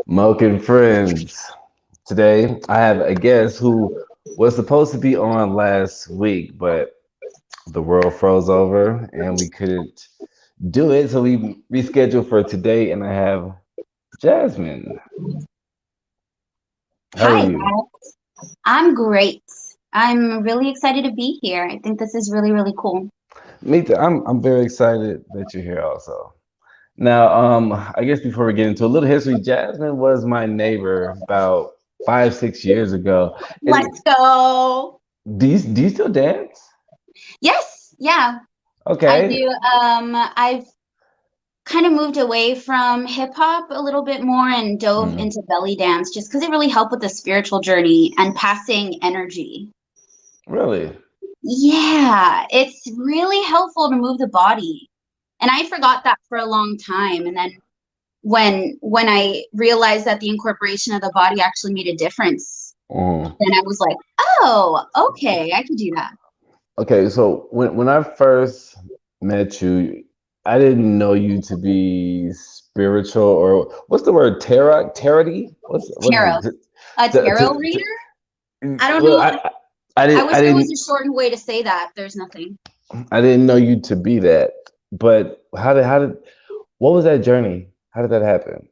Moke and friends. Today I have a guest who was supposed to be on last week, but the world froze over and we couldn't do it. So we rescheduled for today, and I have Jasmine. How are Hi, you? guys. I'm great. I'm really excited to be here. I think this is really, really cool. Me too. I'm very excited that you're here also. Now, I guess before we get into a little history, Jasmine was my neighbor about 5, 6 years ago. And Let's go. do you still dance? Yes, yeah, I Okay. do. I've kind of moved away from hip hop a little bit more and dove Mm, into belly dance just because it really helped with the spiritual journey and passing energy. really? Yeah, it's really helpful to move the body. And I forgot that for a long time. And then when I realized that the incorporation of the body actually made a difference, Mm. then I was like, oh, okay, I could do that. Okay, so when I first met you, I didn't know you to be spiritual, or what's the word? Tarot? What is Tarot. it? A tarot To, reader? I don't well, know. I wish I there was didn't a shortened way to say that. There's nothing. I didn't know you to be that. But how did what was that journey? How did that happen?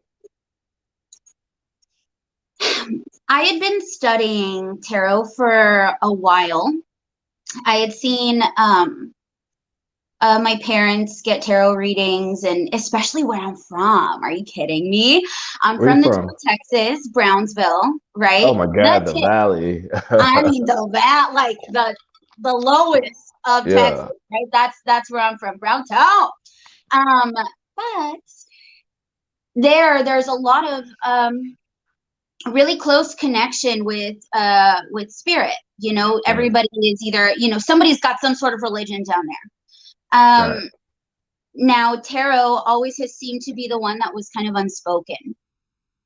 I had been studying tarot for a while. I had seen my parents get tarot readings, and especially where I'm from. Are you kidding me? I'm Where you from the tip from? of Texas, Brownsville, Oh right? my The God, the tip. Valley. I mean like the lowest of Texas, Yeah. right? That's where I'm from, Browntown. But there's a lot of really close connection with spirit. Mm, Everybody is either somebody's got some sort of religion down there. right. Now tarot always has seemed to be the one that was kind of unspoken,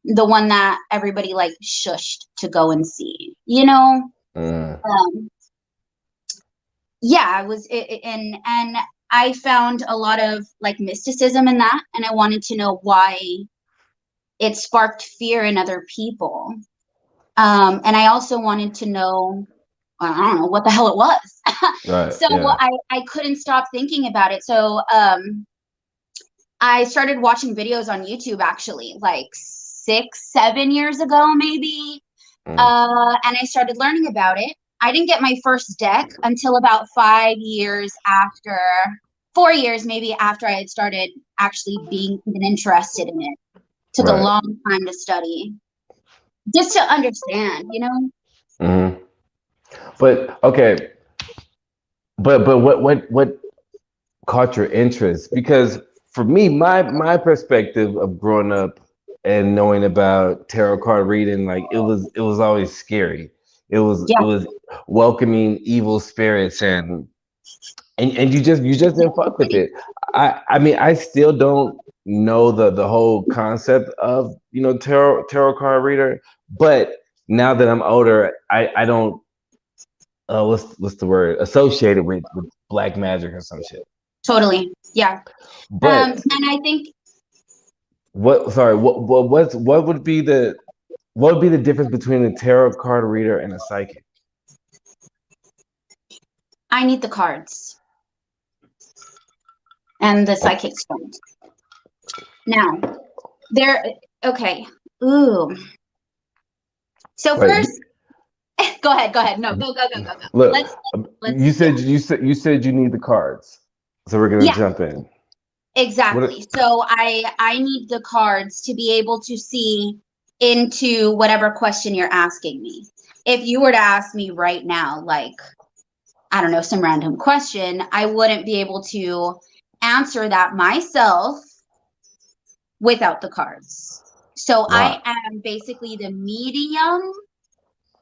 the one that everybody like shushed to go and see. Mm, um yeah, I was and I found a lot of like mysticism in that, and I wanted to know why it sparked fear in other people. And I also wanted to know, I don't know what the hell it was. right. So Yeah. I couldn't stop thinking about it. So I started watching videos on YouTube actually, like 6, 7 years ago, maybe. Mm, And I started learning about it. I didn't get my first deck until about 5 years after, 4 years maybe after I had started actually being even interested in it. Took a right. long time to study, just to understand. Hmm. But okay, but what caught your interest? Because for me, my perspective of growing up and knowing about tarot card reading, like it was always scary. It Yeah. was welcoming evil spirits, and you just didn't fuck with it. I mean, I still don't know the whole concept of tarot card reader, but now that I'm older, I don't what's the word, associated with black magic or some shit. Totally. Yeah. But And I think what? Sorry. What would be the difference between a tarot card reader and a psychic? I need the cards and the Oh, psychic stones. Now, there, okay. Ooh. So wait. first, go ahead, go ahead. No, go, go, go, go, go. Look. Let's, yeah. You said you need the cards, so we're gonna Yeah, jump in. What? exactly. So I need the cards to be able to see into whatever question you're asking me. If you were to ask me right now, like, I don't know, some random question, I wouldn't be able to answer that myself without the cards. So Why? I am basically the medium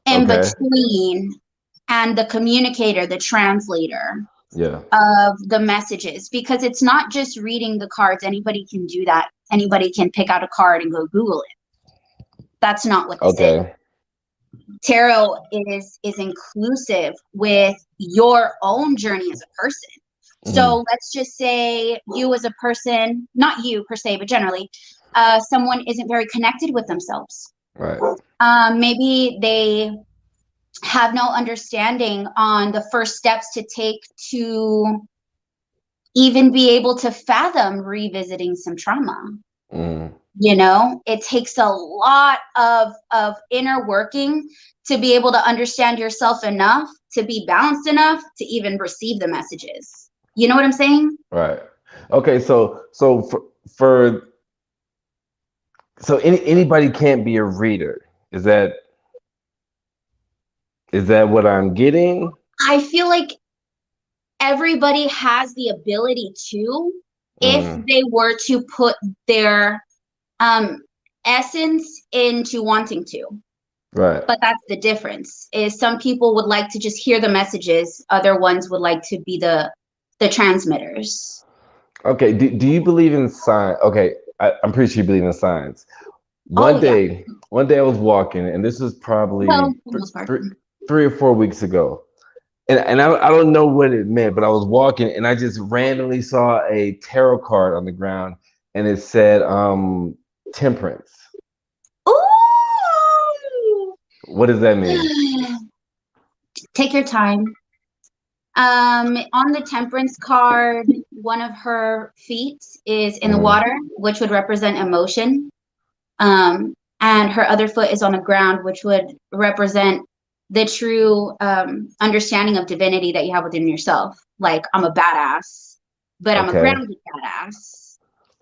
in Okay. between and the communicator, the translator Yeah. of the messages, because it's not just reading the cards. Anybody can do that. Anybody can pick out a card and go Google it. That's not what this is. Okay. Tarot is inclusive with your own journey as a person. Hmm. So let's just say you as a person, not you per se, but generally, someone isn't very connected with themselves. Right. Maybe they have no understanding on the first steps to take to even be able to fathom revisiting some trauma. Hmm. It takes a lot of inner working to be able to understand yourself enough to be balanced enough to even receive the messages. You know what I'm saying? Right. Okay. For so anybody can't be a reader. Is that what I'm getting? I feel like everybody has the ability to, if Mm, they were to put their um essence into wanting to. right. But that's the difference, is some people would like to just hear the messages, other ones would like to be the transmitters. Okay. Do you believe in science? Okay. I'm pretty sure you believe in science. Oh One yeah. day, one day I was walking, and this was Well, probably for the most part. 3 or 4 weeks ago. And I don't know what it meant, but I was walking and I just randomly saw a tarot card on the ground and it said temperance. Ooh. What does that mean? Take your time. On the temperance card, one of her feet is in the Mm, water, which would represent emotion. And her other foot is on the ground, which would represent the true understanding of divinity that you have within yourself. Like, I'm a badass, but I'm a okay. grounded badass.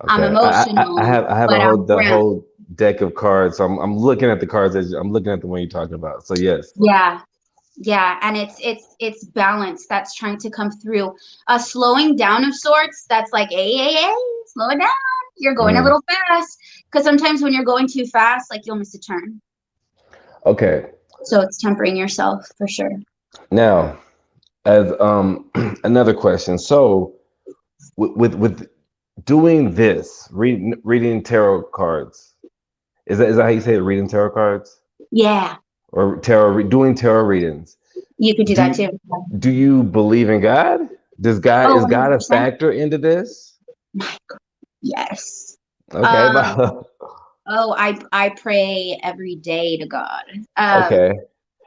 I'm Okay. emotional, I have but I'm the grounded. whole deck of cards. So I'm looking at the cards as I'm looking at the one you're talking about. So yes. Yeah, yeah, and it's balance that's trying to come through. A slowing down of sorts that's like, hey, slow it down. You're going a Mm, little fast. Because sometimes when you're going too fast, like you'll miss a turn. okay. So it's tempering yourself for sure. Now, as another question. So with doing this, reading tarot cards. Is that how you say it? Reading tarot cards Yeah, or doing tarot readings? you could do Do that you, too. do you believe in God? Oh, Is God a 100%. factor into this? My God, yes. Okay, Um, oh, I pray every day to God. Um, okay.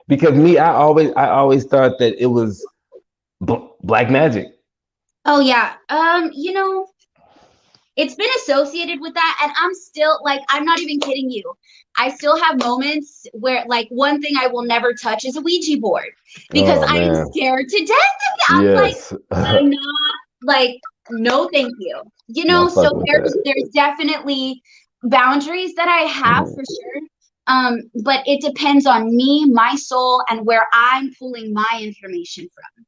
Because me, I always thought that it was black magic. oh yeah. It's been associated with that, and I'm still like, I'm not even kidding you. I still have moments where, like, one thing I will never touch is a Ouija board because Oh I am man, scared to death of it. I'm like, yes, I'm not, like, no thank you. not So fucking with there's definitely boundaries that I have that. for sure. But it depends on me, my soul, and where I'm pulling my information from.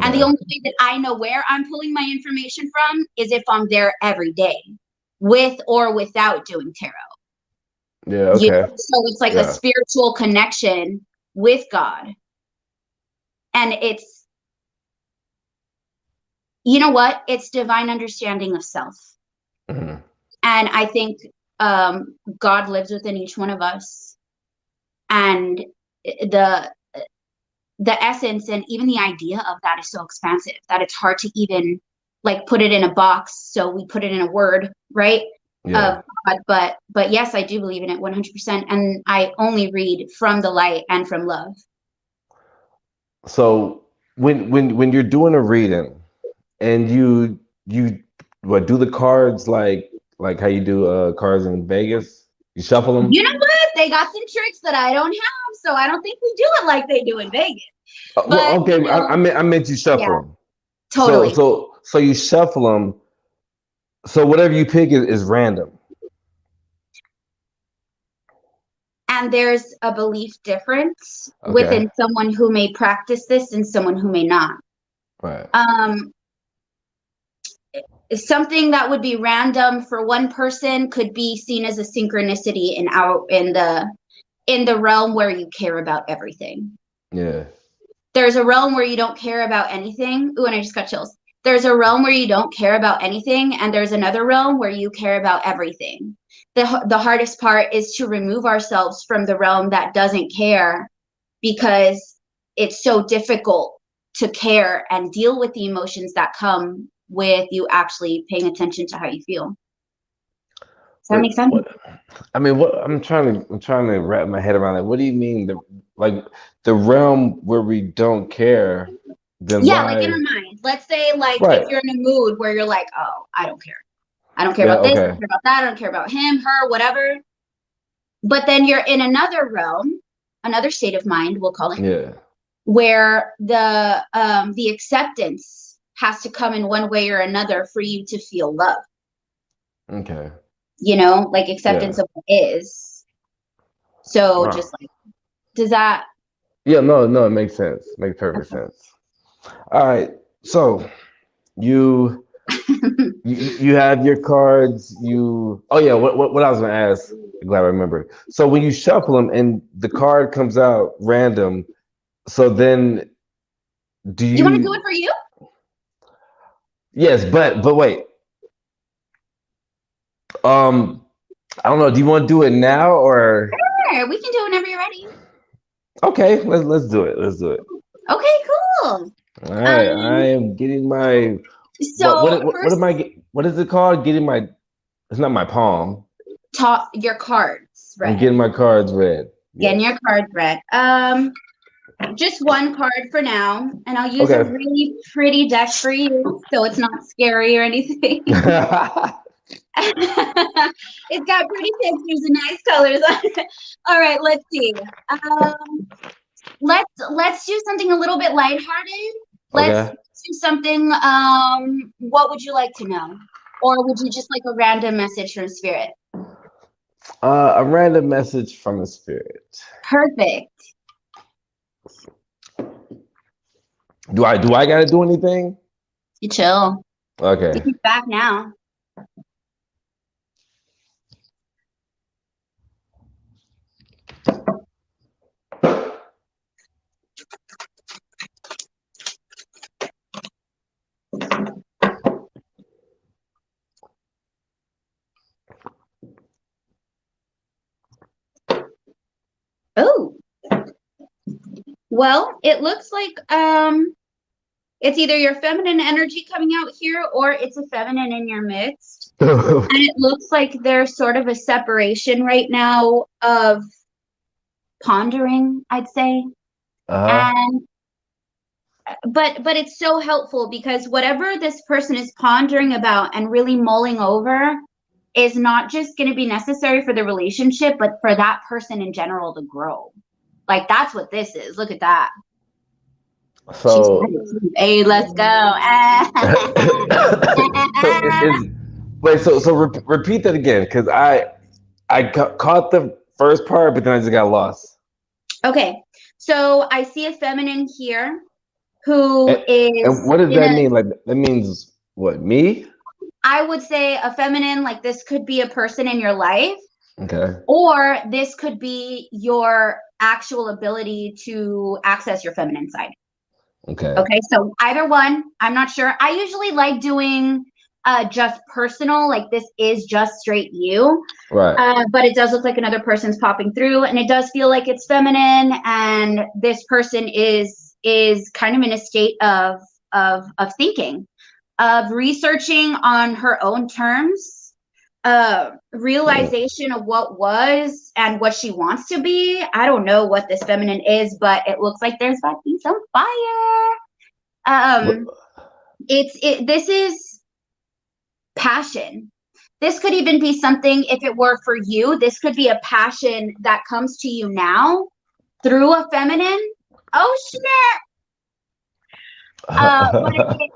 And the Okay. only way that I know where I'm pulling my information from is if I'm there every day, with or without doing tarot. Yeah. Okay. So it's like a Yeah. spiritual connection with God. And it's, you know what? It's divine understanding of self. Mhm. And I think God lives within each one of us. And the the essence and even the idea of that is so expansive that it's hard to even like put it in a box. So we put it in a word, right? Yeah. Of God. But yes, I do believe in it 100%. And I only read from the light and from love. So when you're doing a reading and you what do the cards like how you do cards in Vegas? You shuffle them. You know what? They got some tricks that I don't have, so I don't think we do it like they do in Vegas. Well, But okay. I meant you yeah, shuffle them. totally. So you shuffle them. So whatever you pick is random. And there's a belief difference Okay. within someone who may practice this and someone who may not. Right. Um, Something that would be random for one person could be seen as a synchronicity in the realm where you care about everything. Yeah. There's a realm where you don't care about anything. Ooh, and I just got chills. There's a realm where you don't care about anything, and there's another realm where you care about everything. The hardest part is to remove ourselves from the realm that doesn't care, because it's so difficult to care and deal with the emotions that come with you actually paying attention to how you feel. Does that Wait, make sense? what? I mean, what? I'm trying to wrap my head around it. What do you mean like the realm where we don't care? Then Yeah, like in our why? mind. Let's say like if Right. you're in a mood where you're like, oh, I don't care. I don't care Yeah. about this, I don't Okay. care about that, I don't care about him, her, whatever. But then you're in another realm, another state of mind, we'll call it, Yeah. where the acceptance has to come in one way or another for you to feel love. Okay. Like acceptance Yeah. of what is. So Wow. just like, does that Yeah. No. No. It makes sense. Makes perfect sense. All right. So you you have your cards. You. Oh yeah. What I was gonna ask. Glad I remembered. So when you shuffle them and the card comes out random, so then do you want to do it you? for you? Yes, but wait. Um, I don't know. Do you want to do it now or? Sure, we can do it whenever you're ready. Okay, let's do it. Let's do it. Okay, cool. All right, I Um, am getting my so what first, am what is it called? Getting my it's not my palm. top your cards I'm read. getting my cards read. Getting Yes. your cards read. Just one card for now, and I'll use a Okay. really pretty deck for you, so it's not scary or anything. It's got pretty pictures and nice colors on it. All right, let's see. Let's do something a little bit lighthearted. Let's Okay. do something. What would you like to know, or would you just like a random message from spirit? A random message from a spirit. Perfect. Do I gotta do anything? You chill. You Okay. can back now. Oh, well, it looks like it's either your feminine energy coming out here or it's a feminine in your midst. And it looks like there's sort of a separation right now of pondering, I'd say. Uh-huh. And but it's so helpful because whatever this person is pondering about and really mulling over is not just going to be necessary for the relationship, but for that person in general to grow. Like that's what this is. Look at that. She's So ready. Hey, let's go. so is wait, so repeat that again because I caught the first part, but then I just got lost. Okay, so I see a feminine here who And, and is what does in that a, mean? Like that means what? Me? I would say a feminine, like this could be a person in your life, Okay. or this could be your actual ability to access your feminine side. Okay. Okay, so either one, I'm not sure. I usually like doing just personal, like this is just straight you. Right. But it does look like another person's popping through, and it does feel like it's feminine, and this person is kind of in a state of thinking, of researching on her own terms, Hmm. realization of what was and what she wants to be. I don't know what this feminine is, but it looks like there's about to be some fire. What? Um, this is passion. This could even be something, if it were for you, this could be a passion that comes to you now through a feminine. Oh shit. But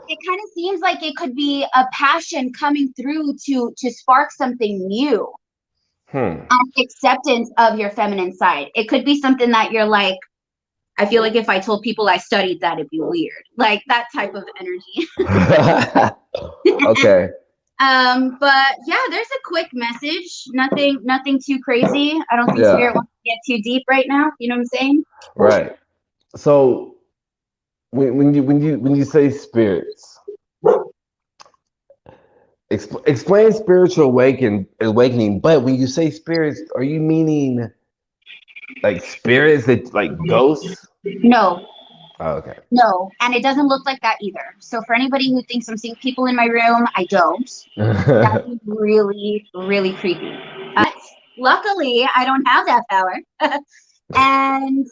it kind of seems like it could be a passion coming through to spark something new, Hmm. acceptance of your feminine side. It could be something that you're like, I feel like if I told people I studied that, it'd be weird. Like that type of energy. Okay. But yeah, there's a quick message. Nothing too crazy. I don't think spirit Yeah. wants to get too deep right now. You know what I'm saying? Right. So when you say spirits, explain spiritual awakening. But when you say spirits, are you meaning like spirits that like ghosts? No. Oh, okay. No, and it doesn't look like that either. So for anybody who thinks I'm seeing people in my room, I don't. That would be really, really creepy. But luckily, I don't have that power. And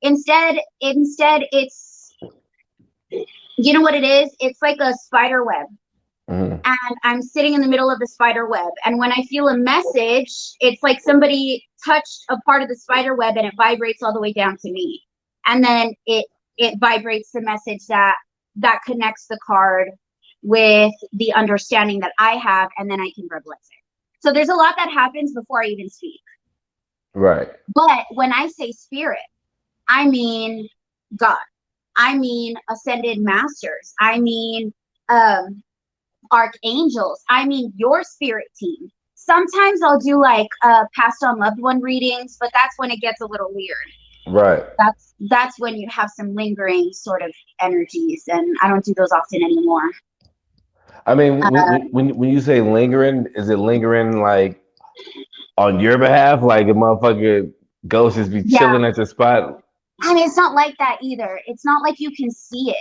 instead, it's, you know what it is? It's like a spider web. Mhm. And I'm sitting in the middle of the spider web. And when I feel a message, it's like somebody touched a part of the spider web and it vibrates all the way down to me. And then it vibrates the message that connects the card with the understanding that I have, and then I can verbalize it. So there's a lot that happens before I even speak. Right. But when I say spirit, I mean God. I mean ascended masters. I mean archangels. I mean your spirit team. Sometimes I'll do like passed on loved one readings, but that's when it gets a little weird. Right. That's when you have some lingering sort of energies, and I don't do those often anymore. I mean, Uh, when you say lingering, is it lingering like on your behalf, like a motherfucker ghost just be yeah, chilling at your spot? and it's not like that either. It's not like you can see it.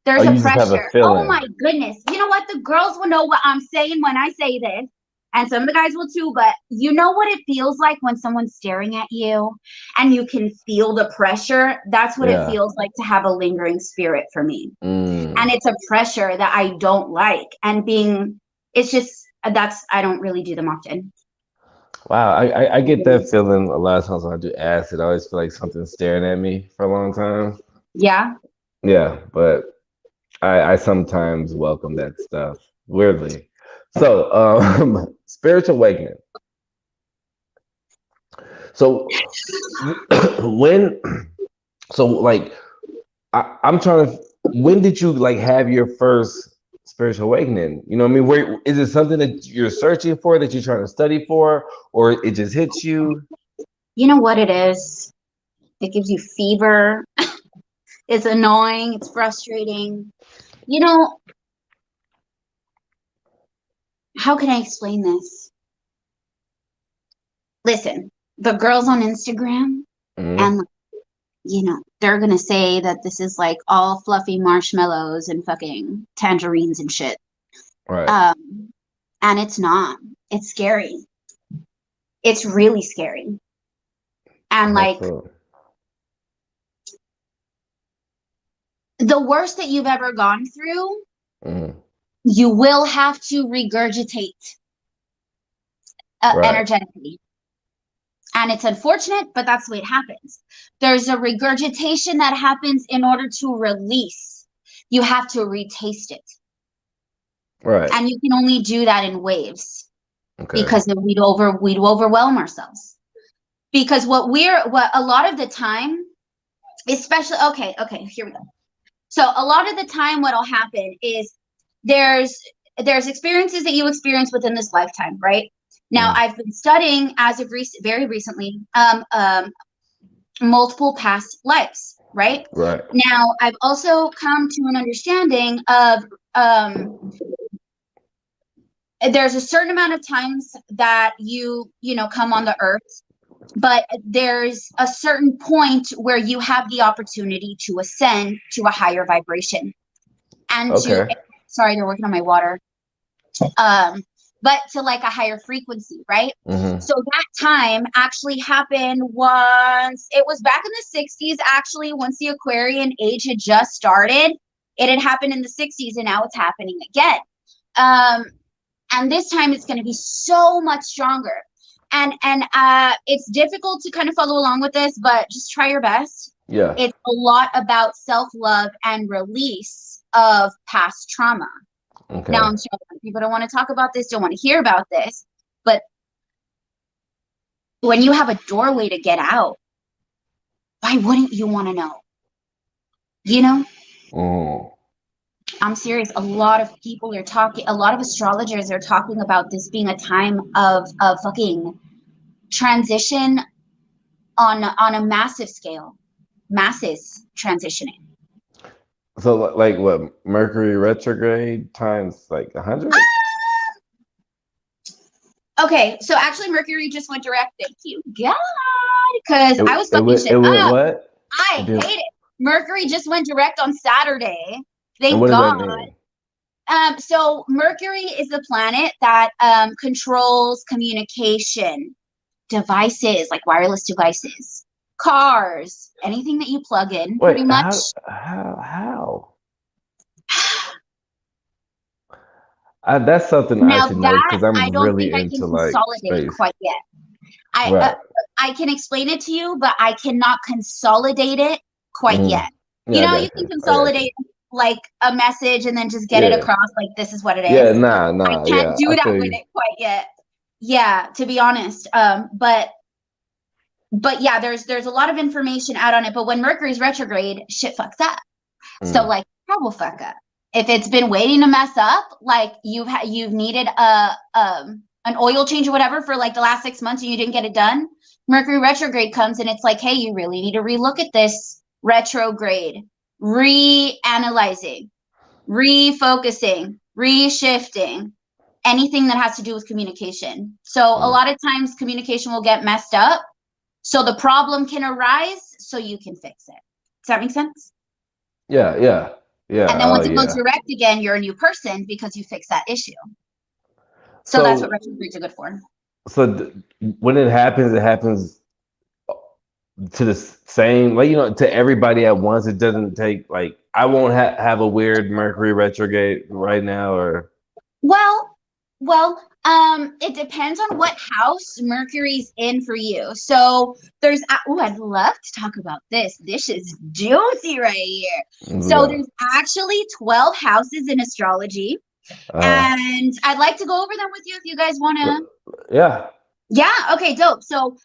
Or There's a you just have a pressure. Oh feeling? my goodness. You know what? The girls will know what I'm saying when I say this. And some of the guys will too, but you know what it feels like when someone's staring at you and you can feel the pressure? That's what it Yeah. feels like to have a lingering spirit for me. And Mm. it's a pressure that I don't like. And it's just, I don't really do them often. Wow, I get that feeling a lot of times when I do acid. I always feel like something's staring at me for a long time. Yeah. Yeah, but I sometimes welcome that stuff weirdly. So, spiritual awakening. So, when, so like, I'm trying to, when did you like have your first spiritual awakening? You know what I mean? Where is it something that you're searching for, that you're trying to study for, or it just hits you? You know what it is? It gives you fever. It's annoying. It's frustrating. You know, how can I explain this? Listen, the girls on Instagram, Hmm. and they're gonna say that this is like all fluffy marshmallows and fucking tangerines and shit. Right. Um, and it's not. It's scary. It's really scary. And How like so? the worst that you've ever gone through, Hmm. you will have to regurgitate Right. energetically. And it's unfortunate, but that's the way it happens. There's a regurgitation that happens in order to release. You have to retaste it. Right. And you can only do that in waves Okay. because we'd overwhelm ourselves. Because what a lot of the time, especially okay, here we go. So a lot of the time what'll happen is there's there's experiences that you experience within this lifetime, right? Now Mm. I've been studying as of very recently multiple past lives, right? Right. Now I've also come to an understanding of um there's a certain amount of times that you come on the earth, but there's a certain point where you have the opportunity to ascend to a higher vibration and to, Okay. sorry, they're working on my water, um but to like a higher frequency, right? Hmm. So that time actually happened once. It was back in the 60s, actually, once the Aquarian age had just started. It had happened in the 60s, and now it's happening again. um and this time it's going to be so much stronger. And it's difficult to kind of follow along with this, but just try your best. Yeah. It's a lot about self-love and release of past trauma. Now, Okay. I'm sure people don't want to talk about this, don't want to hear about this, but when you have a doorway to get out, why wouldn't you want to know? You know, Mm. I'm serious. A lot of astrologers are talking about this being a time of fucking transition on a massive scale, masses transitioning. So like what, Mercury retrograde times like 100? Okay, so actually Mercury just went direct. Thank you, God, because It I was it fucking went shit it went up. what? I It hate did. it. Mercury just went direct on Saturday. And Thank what does God. that mean? So Mercury is the planet that controls communication devices, like wireless devices, cars, anything that you plug in, pretty Wait, much. how? That's something I Now should know that because I I'm don't really think I can into like consolidate space. quite yet. I uh, Right. I can explain it to you, but I cannot consolidate it quite Hmm. yet. Yeah, I You got can you. I got you. consolidate like a message and then just get it Yeah. across like this is what it Yeah. is. I Nah. can't Yeah. do I that feel with you. it quite yet. Yeah, to be honest. But yeah, there's a lot of information out on it. But when Mercury's retrograde, shit fucks up. So Mm. like that will fuck up. If it's been waiting to mess up, like you've needed a an oil change or whatever for like the last 6 months and you didn't get it done, Mercury retrograde comes and it's like, hey, you really need to relook at this retrograde, reanalyzing, refocusing, reshifting, anything that has to do with communication. So a Mm. lot of times communication will get messed up. So the problem can arise so you can fix it. Does that make sense? Yeah. Yeah. Yeah. And then Oh once it goes yeah. direct again, you're a new person because you fixed that issue. So that's what So retrogrades are good for. so when it happens to the same, like, to everybody at once. It doesn't take, like, I won't have a weird Mercury retrograde right now, or Well, it depends on what house Mercury's in for you. So there's, oh, I'd love to talk about this. This is juicy right here. So yeah. there's actually 12 houses in astrology, Uh, and I'd like to go over them with you if you guys want to. yeah. Yeah, okay, dope. So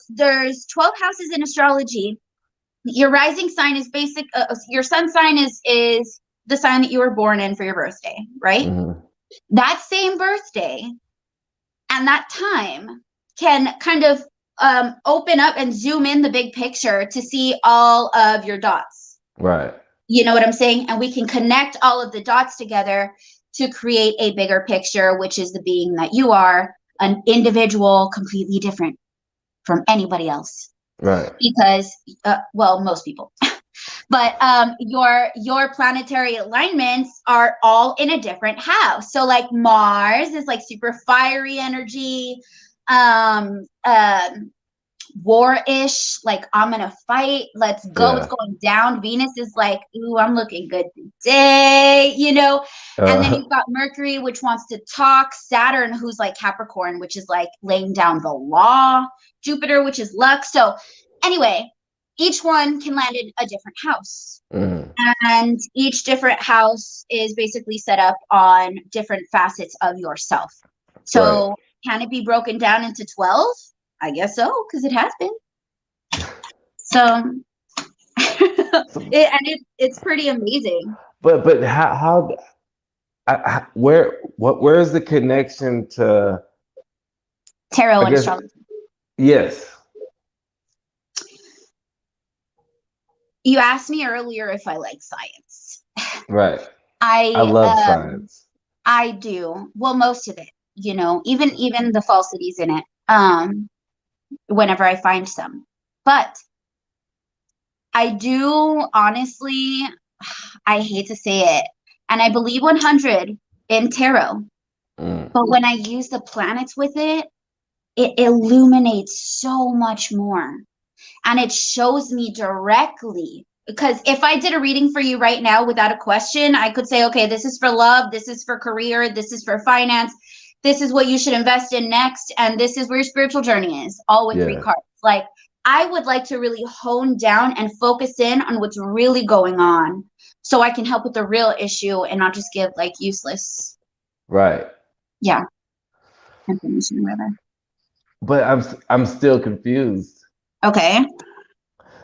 there's 12 houses in astrology. Your rising sign is your sun sign is the sign that you were born in for your birthday, right? Hmm. That same birthday and that time can kind of open up and zoom in the big picture to see all of your dots. Right. You know what I'm saying? And we can connect all of the dots together to create a bigger picture, which is the being that you are, an individual completely different from anybody else. Right. Because well, most people. But your planetary alignments are all in a different house. So like Mars is like super fiery energy, um um war-ish, like I'm gonna fight, let's go, it's Yeah. going down. Venus is like, ooh, I'm looking good today, you know. And then Uh, you've got Mercury, which wants to talk, Saturn, who's like Capricorn, which is like laying down the law, Jupiter, which is luck. So anyway, each one can land in a different house, mm, and each different house is basically set up on different facets of yourself. right. So can it be broken down into 12? I guess so, because it has been. So So, it's pretty amazing. but how where is the connection to? Tarot I and guess astrology. yes. You asked me earlier if I like science. Right. I I love um science. I do. Well, most of it, even the falsities in it. Whenever I find some. But I do honestly, I hate to say it, and I believe 100 in tarot. Mm, But when I use the planets with it, it illuminates so much more. And it shows me directly. Because if I did a reading for you right now without a question, I could say, okay, this is for love, this is for career, this is for finance, this is what you should invest in next, and this is where your spiritual journey is, all with three yeah. cards. Like, I would like to really hone down and focus in on what's really going on so I can help with the real issue and not just give like useless, Right. yeah, information or whatever. But I'm still confused. Okay.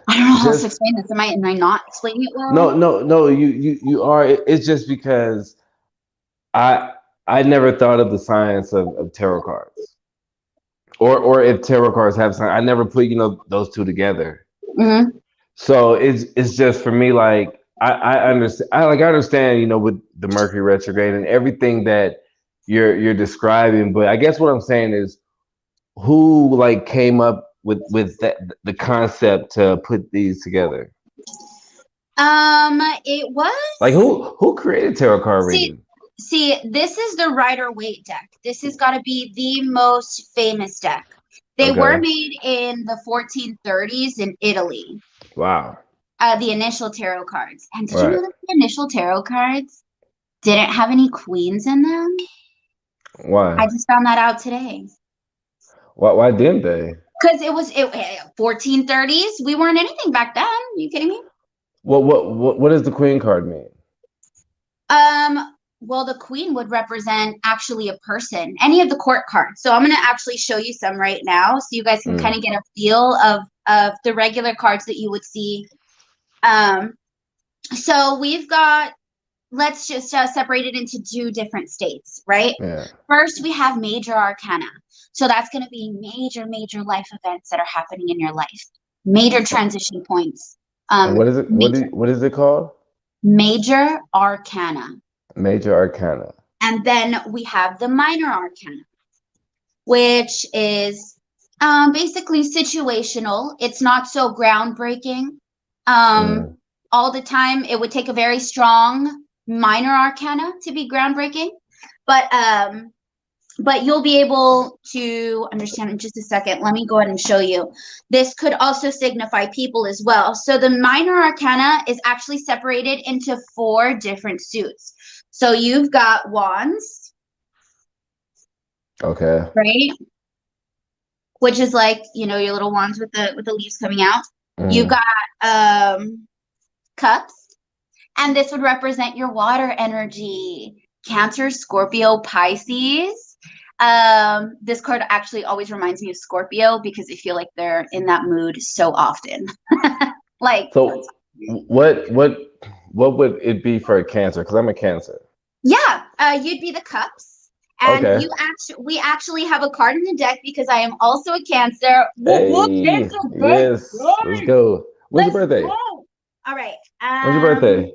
I don't know how else to Just explain this. Am I not explaining it well? no. You are. It's just because I I never thought of the science of tarot cards, or if tarot cards have science. I never put those two together. Mm-hmm. So it's just for me, like, I understand. I understand, with the Mercury retrograde and everything that you're describing. But I guess what I'm saying is, who like came up with the concept to put these together? It was. Like who created tarot card See, reading? this is the Rider Waite deck. This has got to be the most famous deck. They were Okay. made in the 1430s in Italy. Wow. The initial tarot cards. And did you know Right. that the initial tarot cards didn't have any queens in them? I Why? just found that out today. Why didn't they? Because it was 1430s. We weren't anything back then. Are you kidding me? What does the queen card mean? Well, the queen would represent actually a person, any of the court cards. So I'm going to actually show you some right now so you guys can kind Mm, of get a feel of the regular cards that you would see. Um, so we've got, let's just separate it into two different states, right? yeah. First, we have major arcana. So that's going to be major life events that are happening in your life, major transition points. And what is it? Major, What is it called? major arcana. Major Arcana. And then we have the minor arcana, which is basically situational. It's not so groundbreaking. Mm, All the time, it would take a very strong minor arcana to be groundbreaking, but you'll be able to understand in just a second. Let me go ahead and show you. This could also signify people as well. So the minor arcana is actually separated into 4 different suits. So you've got wands, okay. right? Which is like, your little wands with the leaves coming out. You've Mm, got cups, and this would represent your water energy. Cancer, Scorpio, Pisces. This card actually always reminds me of Scorpio because I feel like they're in that mood so often. Like, so what would it be for a Cancer? Because I'm a Cancer. yeah, you'd be the cups. And Okay. we actually have a card in the deck because I am also a Cancer. Whoop whoop, Hey, Cancer, good yes. Let's good. go. When's your Let's birthday? go. All right. When's your birthday?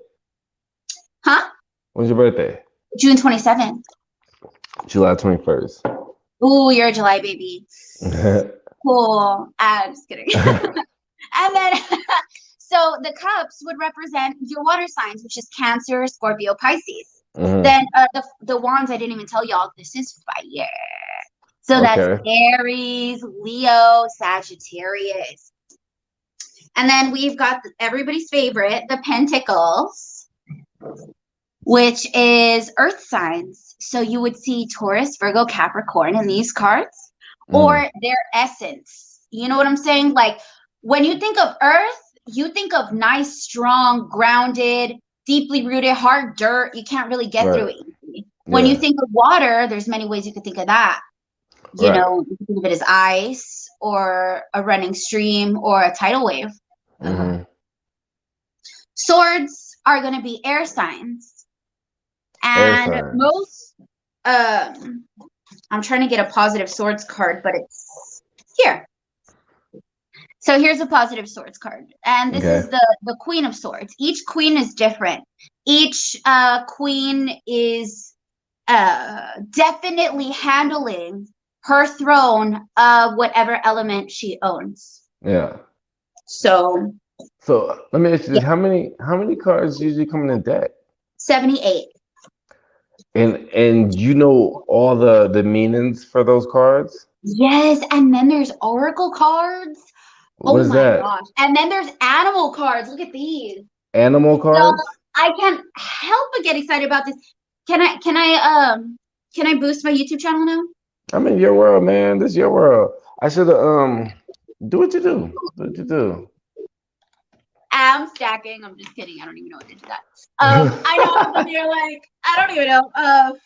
Huh? When's your birthday? June 27th. July 21st. Ooh, you're a July baby. Cool. I'm just kidding. And then, so the cups would represent your water signs, which is Cancer, Scorpio, Pisces. Hmm. Then the wands, I didn't even tell y'all, this is fire. So that's Okay. Aries, Leo, Sagittarius. And then we've got everybody's favorite, the Pentacles, which is earth signs. So you would see Taurus, Virgo, Capricorn in these cards, Mm, or their essence. You know what I'm saying? Like when you think of earth, you think of nice, strong, grounded, deeply rooted, hard dirt. You can't really get through right. it easily. When you Yeah. think of water, there's many ways you could think of that. Right. You can think of it as ice or a running stream or a tidal wave. Hmm. Swords are going to be air signs. Air And signs. most, um, I'm trying to get a positive swords card, but it's here. So here's a positive swords card. And this Okay. is the Queen of Swords. Each queen is different. Each queen is definitely handling her throne of whatever element she owns. Yeah. So, So let me ask you yeah, this: how many cards usually come in a deck? 78. And you know all the meanings for those cards? Yes, and then there's oracle cards. What Oh is my that? gosh. And then there's animal cards. Look at these. Animal Y'all, cards? I can't help but get excited about this. Can I boost my YouTube channel now? I'm in your world, man. This is your world. I should have do what you do. Do what you do. I'm stacking. I'm just kidding. I don't even know what to do that. I know some of you are like, I don't even know.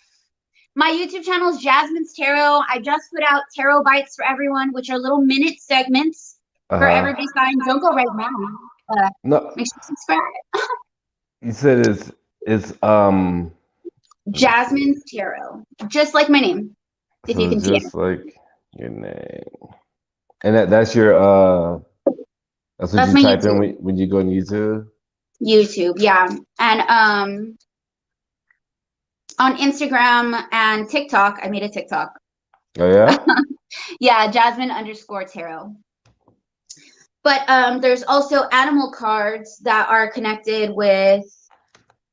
My YouTube channel is Jasmine's Tarot. I just put out tarot bites for everyone, which are little minute segments for Uh-huh. everybody's time. Don't go right now. No, Make sure to subscribe. you said it's let me see. Jasmine's Tarot, just like my name, if you So can see it. just like your name. And that's your that's what That's you my type in YouTube. when you go on YouTube? YouTube, yeah, and on Instagram and TikTok, I made a TikTok. Oh yeah? Yeah, Jasmine underscore tarot. But there's also animal cards that are connected with,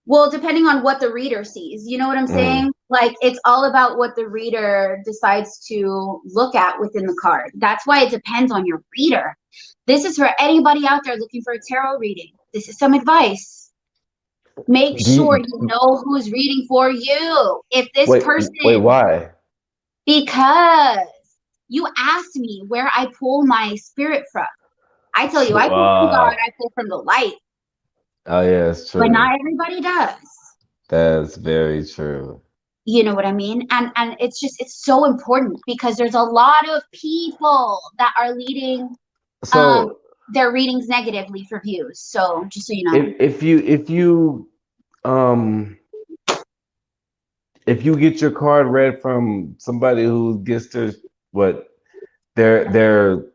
well, depending on what the reader sees. You know what I'm Mm. saying? Like, it's all about what the reader decides to look at within the card. That's why it depends on your reader. This is for anybody out there looking for a tarot reading. This is some advice. Make Do sure you you know who's reading for you. If this wait? person, Why? because you asked me where I pull my spirit from. I tell you, I pull from God, I pull from the light, Oh yeah, it's but true. not everybody does. That's very true. You know what I mean? And it's just, it's so important because there's a lot of people that are leading um So their readings negatively for views. So just so you know. um if you get your card read from somebody who gets what their their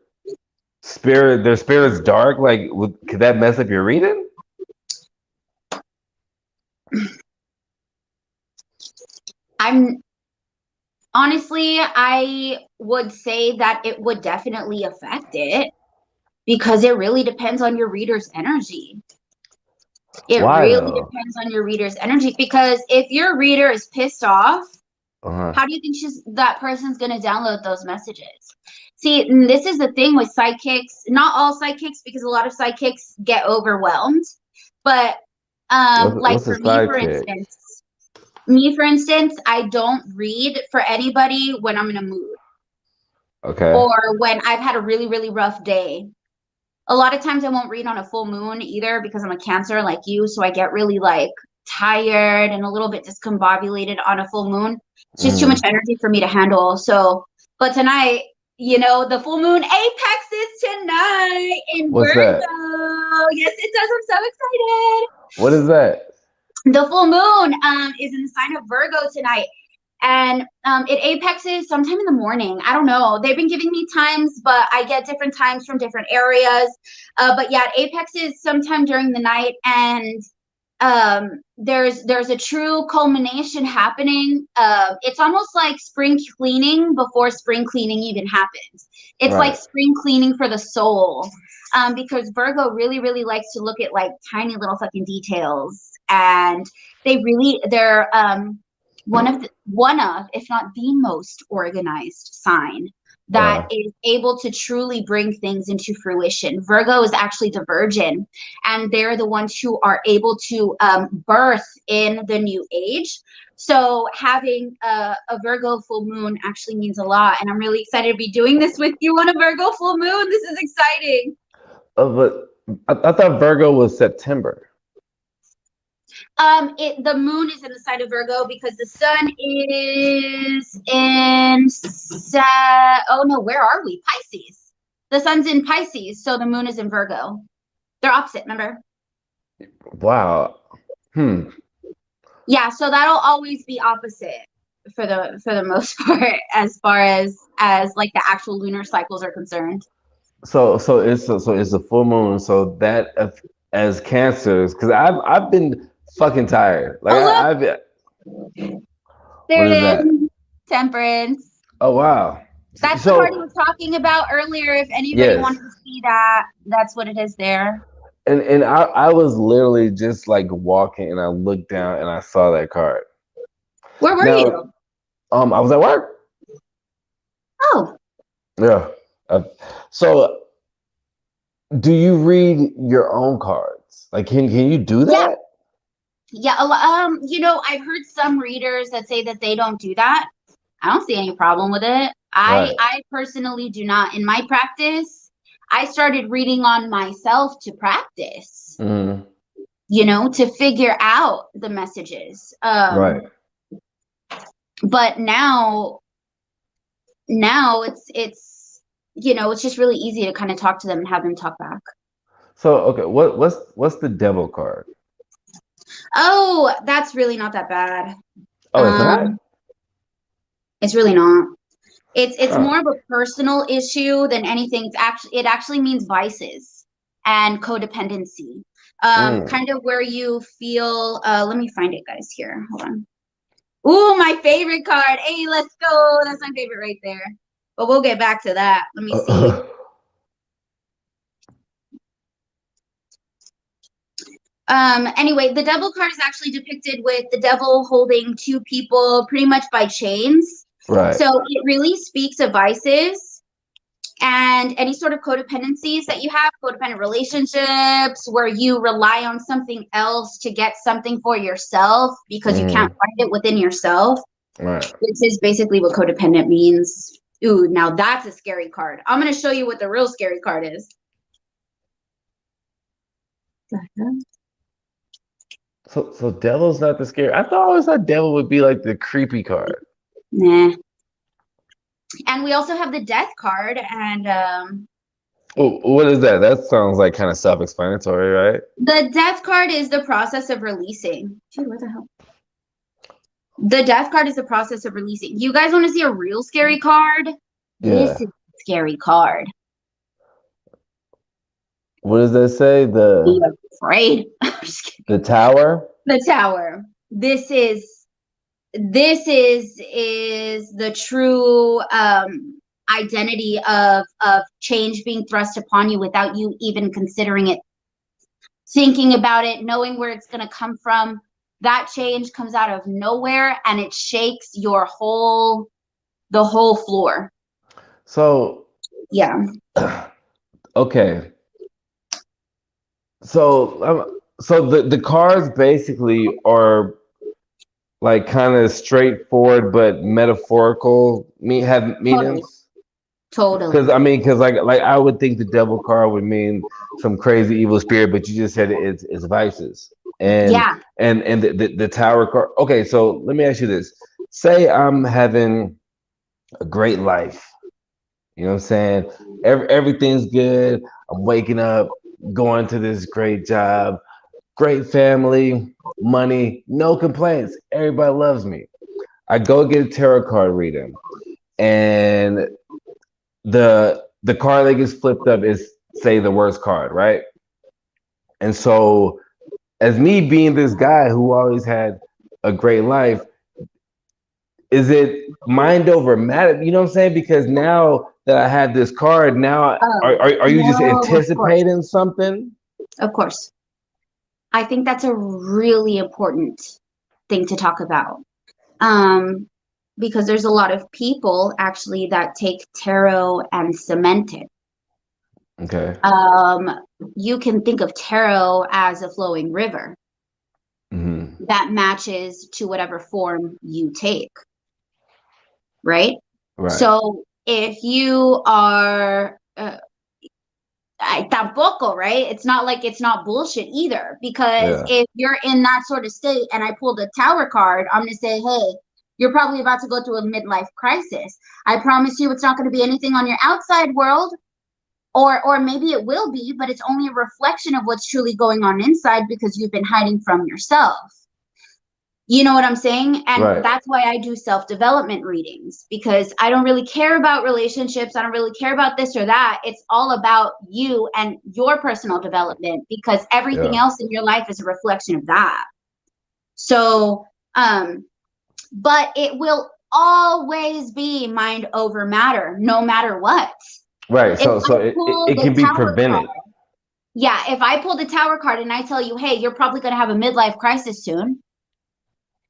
spirit's dark, like could that mess up your reading? I'm honestly, I would say that it would definitely affect it because it really depends on your reader's energy. It Why really though? depends on your reader's energy because if your reader is pissed off, Uh-huh. how do you think that person's going to download those messages? See, and this is the thing with psychics, not all psychics, because a lot of psychics get overwhelmed. But like What's a for me, for sidekick? instance, I don't read for anybody when I'm in a mood Okay. or when I've had a really, really rough day. A lot of times I won't read on a full moon either because I'm a Cancer like you. So I get really like tired and a little bit discombobulated on a full moon. It's just too much Mm. energy for me to handle. So, but tonight, the full moon apex is tonight in What's that? Virgo. Yes, it does. I'm so excited. What is that? The full moon is in the sign of Virgo tonight. And it apexes sometime in the morning. I don't know. They've been giving me times, but I get different times from different areas. But yeah, it apexes sometime during the night, and there's a true culmination happening. It's almost like spring cleaning before spring cleaning even happens. It's like Right. spring cleaning for the soul. Because Virgo really, really likes to look at like tiny little fucking details, and they're one of, if not the most organized sign that Uh, is able to truly bring things into fruition. Virgo is actually the virgin, and they're the ones who are able to birth in the new age. So having a Virgo full moon actually means a lot, and I'm really excited to be doing this with you on a Virgo full moon. This is exciting. but I thought Virgo was September. The moon is in the sign of Virgo because the sun is in oh no, where are we? Pisces. The sun's in Pisces, so the moon is in Virgo. They're opposite, remember? Wow. Hmm. Yeah, so that'll always be opposite for the most part as far as like the actual lunar cycles are concerned. So it's a full moon. So that as cancers, because I've been fucking tired. Like Oh look, I've there what is it that? is. Temperance. Oh wow. That's the card he So was talking about earlier. If anybody yes, wanted to see that, that's what it is there. and I was literally just like walking, and I looked down and I saw that card. Where were Now, you? I was at work. Oh, Yeah. Uh, so do you read your own cards? Like, can you do yeah. that? Yeah, I've heard some readers that say that they don't do that. I don't see any problem with it. I Right. I personally do not. In my practice, I started reading on myself to practice, Hmm. to figure out the messages. Right. But now it's just really easy to kind of talk to them and have them talk back. So okay, what's the devil card? Oh, that's really not that bad. Oh, it's not. Um, it's really not. It's Huh. more of a personal issue than anything. It actually means vices and codependency. Mm. Kind of where you feel. Let me find it, guys. Here, hold on. Ooh, my favorite card. Hey, let's go. That's my favorite right there. But we'll get back to that. Let me see. Anyway, the devil card is actually depicted with the devil holding two people pretty much by chains. Right. So it really speaks of vices and any sort of codependencies that you have, codependent relationships where you rely on something else to get something for yourself because you can't Mm-hmm. find it within yourself, Right. which is basically what codependent means. Ooh, now that's a scary card. I'm going to show you what the real scary card is. So devil's not the scary. I always thought devil would be like the creepy card. Nah. And we also have the death card. And Oh, what is that? That sounds like kind of self-explanatory, right? the death card is the process of releasing. Dude, what the hell? The death card is the process of releasing. You guys want to see a real scary card? This Yeah. is a scary card. What does that say? Be afraid. The tower? The tower. This is the true identity of change being thrust upon you without you even considering it, thinking about it, knowing where it's going to come from. That change comes out of nowhere and it shakes the whole floor. So, Yeah. okay. So the cards basically are like kind of straightforward but metaphorical have Totally. meanings. Totally. Because like I would think the devil card would mean some crazy evil spirit, but you just said it's vices. And Yeah. the tower card. Okay, so let me ask you this. Say I'm having a great life. You know what I'm saying? Everything's good. I'm waking up, going to this great job, great family, money, no complaints. Everybody loves me. I go get a tarot card reading, and the card that gets flipped up is say the worst card, right? And so as me being this guy who always had a great life, is it mind over matter? You know what I'm saying? Because now that I have this card, now Oh, are you just no, of course. anticipating something? Of course. I think that's a really important thing to talk about. Um, because there's a lot of people actually that take tarot and cement it. Okay. Um, you can think of tarot as a flowing river Hmm. that matches to whatever form you take, right? Right. So if you are tampoco, right? It's not like it's not bullshit either. Because Yeah. if you're in that sort of state and I pulled a tower card, I'm gonna say, hey, you're probably about to go through a midlife crisis. I promise you it's not going to be anything on your outside world, or maybe it will be, but it's only a reflection of what's truly going on inside because you've been hiding from yourself. You know what I'm saying? And Right. that's why I do self-development readings, because I don't really care about relationships. I don't really care about this or that. It's all about you and your personal development, because everything Yeah. else in your life is a reflection of that. So, but it will always be mind over matter, no matter what. Right. If So I it, pull it the can be tower card, prevented. yeah, if I pull the tower card and I tell you, hey, you're probably going to have a midlife crisis soon,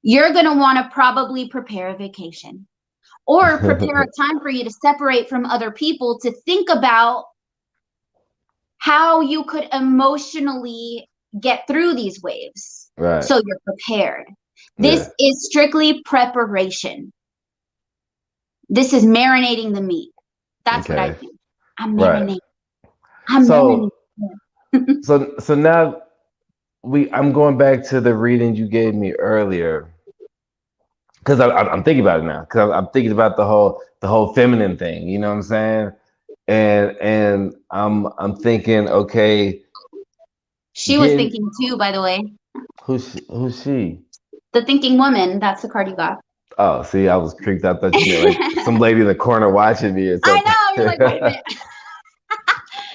you're going to want to probably prepare a vacation or prepare a time for you to separate from other people to think about how you could emotionally get through these waves Right. so you're prepared. Yeah. This is strictly preparation. This is marinating the meat. That's what I Okay. do. I'm Right. marinating. I'm marinating. So so now I'm going back to the reading you gave me earlier because I'm thinking about it now because I'm thinking about the whole feminine thing. You know what I'm saying? And I'm thinking, okay, She was getting thinking too, by the way. who's she? The thinking woman, that's the card you got. Oh, see, I was creeped. I thought you meant like some I lady in the corner watching me or something. know. You're like, wait a minute.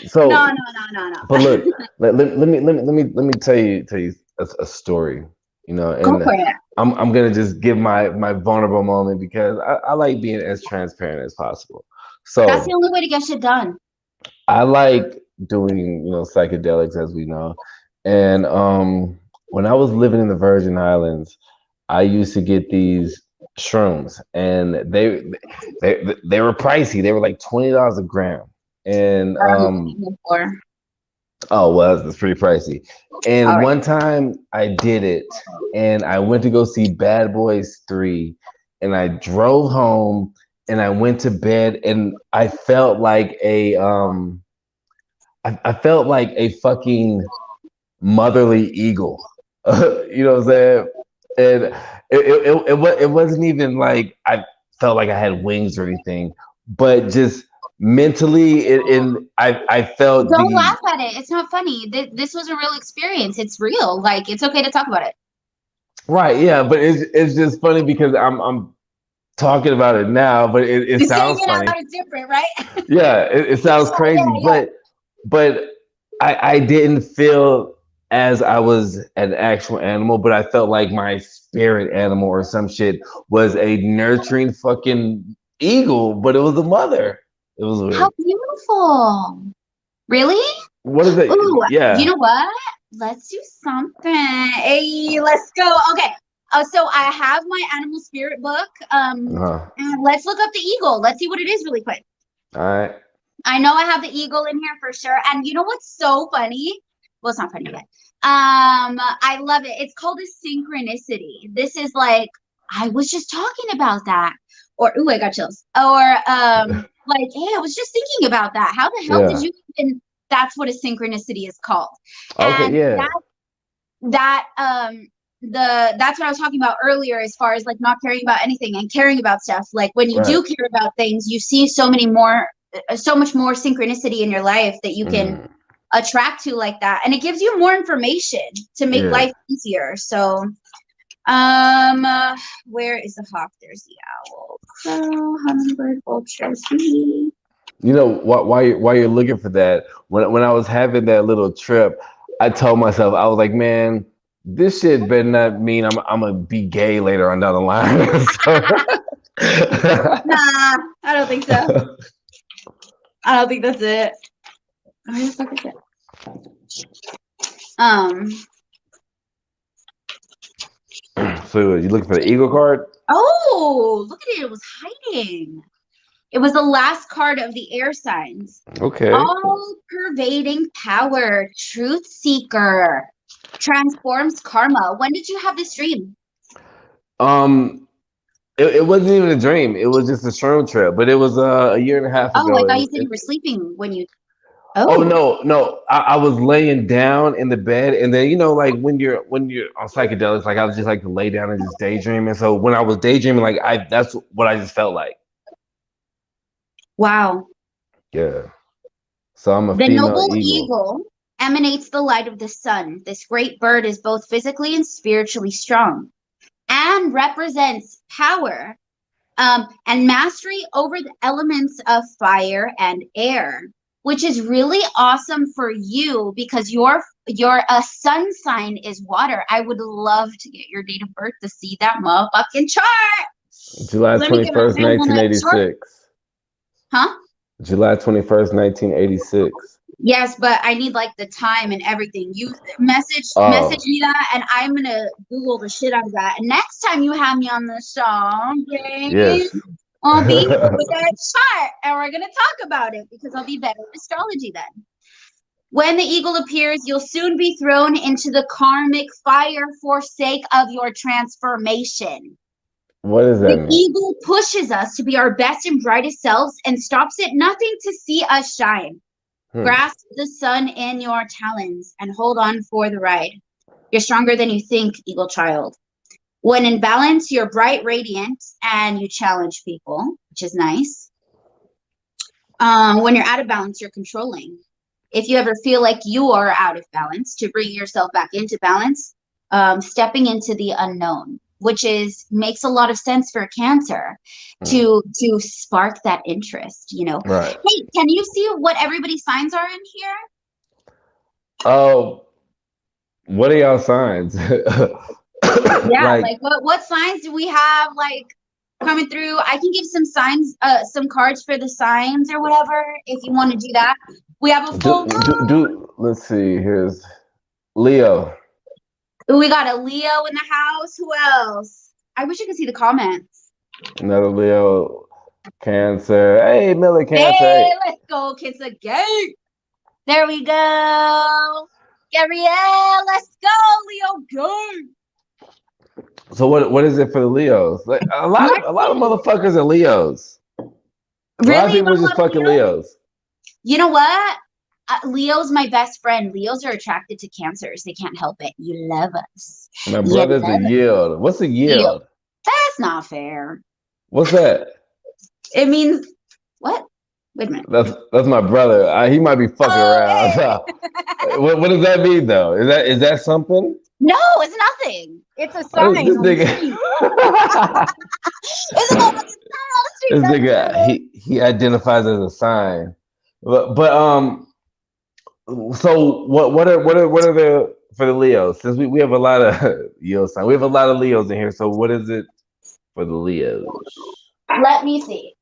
No, So, no, no, no, but no. look, let me tell you a story. You know, Go and for it. I'm gonna just give my vulnerable moment because I like being as transparent as possible. That's the So only way to get shit done. I like doing psychedelics as we know, And when I was living in the Virgin Islands, I used to get these shrooms, and they were pricey. They were like $20 a gram, and Before. oh well, that's pretty pricey. All And right. one time I did it, and I went to go see Bad Boys 3, and I drove home, and I went to bed, and I felt like I felt like a fucking motherly eagle. You know what I'm saying? And it wasn't even like I felt like I had wings or anything, but just mentally, I felt Don't the laugh at it. It's not funny. This was a real experience. It's real. Like it's okay to talk about it. right, yeah. But it's just funny because I'm talking about it now, but it Just saying sounds it out funny. loud is different, right? Yeah, it sounds Yeah, crazy, yeah. but I didn't feel as I was an actual animal, but I felt like my spirit animal or some shit was a nurturing fucking eagle, but it was a mother. It was How weird. beautiful. Really? What is it? Ooh, you Yeah. know what? Let's do something. Hey, let's go. Okay. So I have my animal spirit book. Uh-huh. And let's look up the eagle. Let's see what it is really quick. All right. I know I have the eagle in here for sure. And you know what's so funny? Well, it's not funny yet. I love it. It's called a synchronicity. This is like I was just talking about that. Or ooh, I got chills. Or like, hey, I was just thinking about that. How the hell did Yeah. you even that's what a synchronicity is called. Okay. And Yeah. that that's what I was talking about earlier as far as like not caring about anything and caring about stuff. Like when you Right. do care about things, you see so much more synchronicity in your life that you can Mm. attract to like that. And it gives you more information to make Yeah. life easier. So um where is the hawk? There's the owl, crow, hummingbird, vulture, bee. You know, while you're looking for that, when I was having that little trip, I told myself, I was like, man, this shit better not mean I'm gonna be gay later on down the line. Nah, I don't think so. I don't think that's it. Where the fuck is it? Um. So you looking for the eagle card? Oh, look at it. It was hiding. It was the last card of the air signs. Okay. All pervading power, truth seeker, transforms karma. When did you have this dream? Um, it wasn't even a dream. It was just a shroom trip, but it was a year and a half Oh, I ago. thought you said you were sleeping when you. Oh Oh, no, no. I was laying down in the bed, and then like when you're on psychedelics, like I was just like to lay down and just daydream. And so when I was daydreaming, like I that's what I just felt like. wow. Yeah. So I'm a The female noble eagle. eagle emanates the light of the sun. This great bird is both physically and spiritually strong and represents power and mastery over the elements of fire and air, which is really awesome for you because your sun sign is water. I would love to get your date of birth to see that motherfucking chart. July Let me get my 21st, hands on that chart. 1986. Huh? July 21st, 1986. Yes, but I need like the time and everything. You message Oh, me that, and I'm gonna Google the shit out of that. And next time you have me on the show, okay, yes. I'll be here with that chart, and we're gonna talk about it because I'll be better at astrology then. When the eagle appears, you'll soon be thrown into the karmic fire for sake of your transformation. What does that The mean? eagle pushes us to be our best and brightest selves and stops at nothing to see us shine. Hmm. Grasp the sun in your talons and hold on for the ride. You're stronger than you think, eagle child. When in balance, you're bright, radiant, and you challenge people, which is nice. When you're out of balance, you're controlling. If you ever feel like you are out of balance, to bring yourself back into balance, stepping into the unknown, which is makes a lot of sense for Cancer Hmm. to spark that interest. Right. Hey, can you see what everybody's signs are in here? Oh, what are y'all signs? Yeah, Like, like what signs do we have like coming through? I can give some signs, some cards for the signs or whatever if you want to do that. We have a full let's see. Here's Leo. Ooh, we got a Leo in the house. Who else? I wish I could see the comments. Another Leo. Cancer. Hey, Miller Cancer. Hey, Hey. let's go, kids again. There we go. Gabrielle, let's go, Leo, go. So what is it for the Leos? Like a lot of motherfuckers are Leos. A lot of Really? You people got are a just lot of fucking Leos? Leos. You know what? Leo's my best friend. Leos are attracted to cancers. They can't help it. You love us. My You brother's a love us. yield. What's a You. yield? That's not fair. What's that? It means what? Wait a minute. That's my brother. He might be fucking Oh, around. hey. What does that mean though? Is that something? No, it's nothing. It's a sign This on the nigga. street. It's a motherfucking sign on the street. This That's nigga. it. He identifies as a sign. But. So what are the for the Leos? Since we have a lot of Leo sign, we have a lot of Leos in here. So what is it for the Leos? Let me see.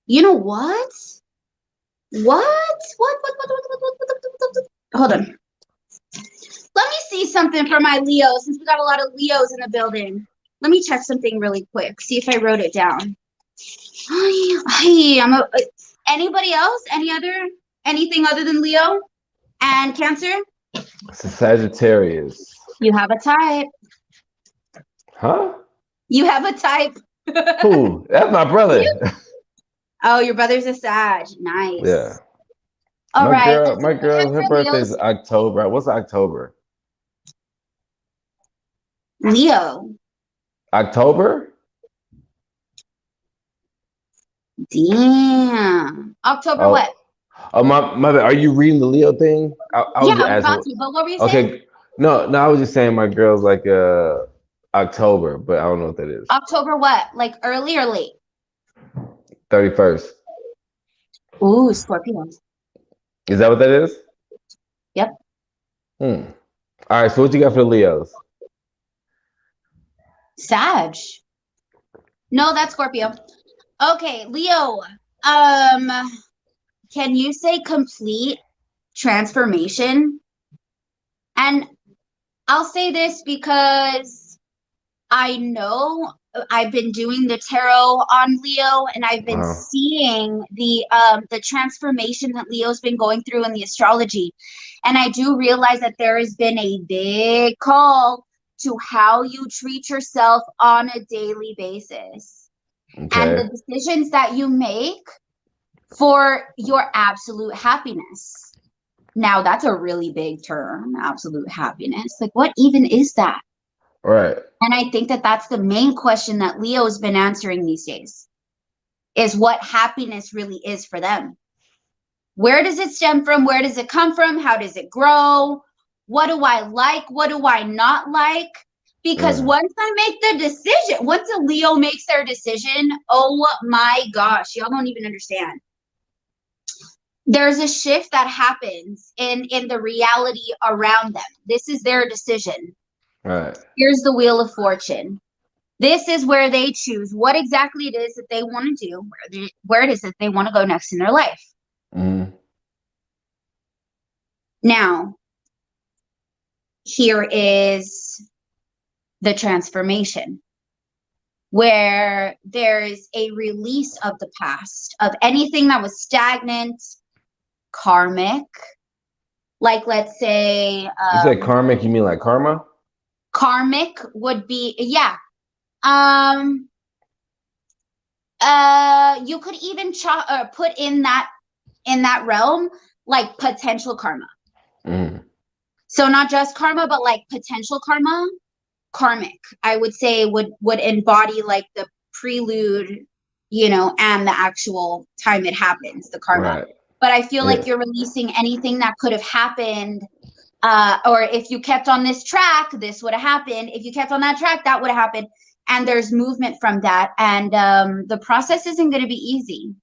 You know what? What? Hold on. Let me see something for my Leos since we got a lot of Leos in the building. Let me check something really quick. See if I wrote it down. Hey, anybody else? Anything other than Leo and Cancer? It's a Sagittarius. You have a type. Huh? You have a type. Who? That's my brother. Oh, your brother's a Sag. Nice. Yeah. All right. My girl, her birthday's October. What's October? Leo. October? Damn. October Oh, what? oh my bad. Are you reading the Leo thing? I Yeah, was just I'm about asking. to. But what were you saying? Okay. No, I was just saying my girl's like October, but I don't know what that is. October what? Like early or late? 31st. Ooh, Scorpio. Is that what that is? Yep. Hmm. All right. So what you got for the Leos? Sag. No, that's Scorpio. Okay, Leo. Um, can you say complete transformation? And I'll say this because I know I've been doing the tarot on Leo and I've been Uh-huh. seeing the transformation that Leo's been going through in the astrology. And I do realize that there has been a big call to how you treat yourself on a daily basis and Okay. the decisions that you make for your absolute happiness. Now, that's a really big term, absolute happiness. Like, what even is that? Right. And I think that that's the main question that Leo has been answering these days is what happiness really is for them. Where does it stem from? Where does it come from? How does it grow? What do I like? What do I not like? Because once I make the decision, once a Leo makes their decision, oh my gosh, y'all don't even understand. There's a shift that happens in the reality around them. This is their decision. Right. Here's the Wheel of Fortune. This is where they choose what exactly it is that they want to do, where it is that they want to go next in their life. Mm-hmm. Now, here is the transformation, where there's a release of the past, of anything that was stagnant, karmic. Like, let's say, You said karmic, you mean like karma? karmic would be, yeah. You could even put in that realm like potential karma. Mm. So not just karma, but like potential karma. Karmic, I would say, would embody like the prelude, and the actual time it happens, the karma. Right. But I feel Yeah. like you're releasing anything that could have happened, or if you kept on this track, this would have happened. If you kept on that track, that would have happened. And there's movement from that, and the process isn't going to be easy.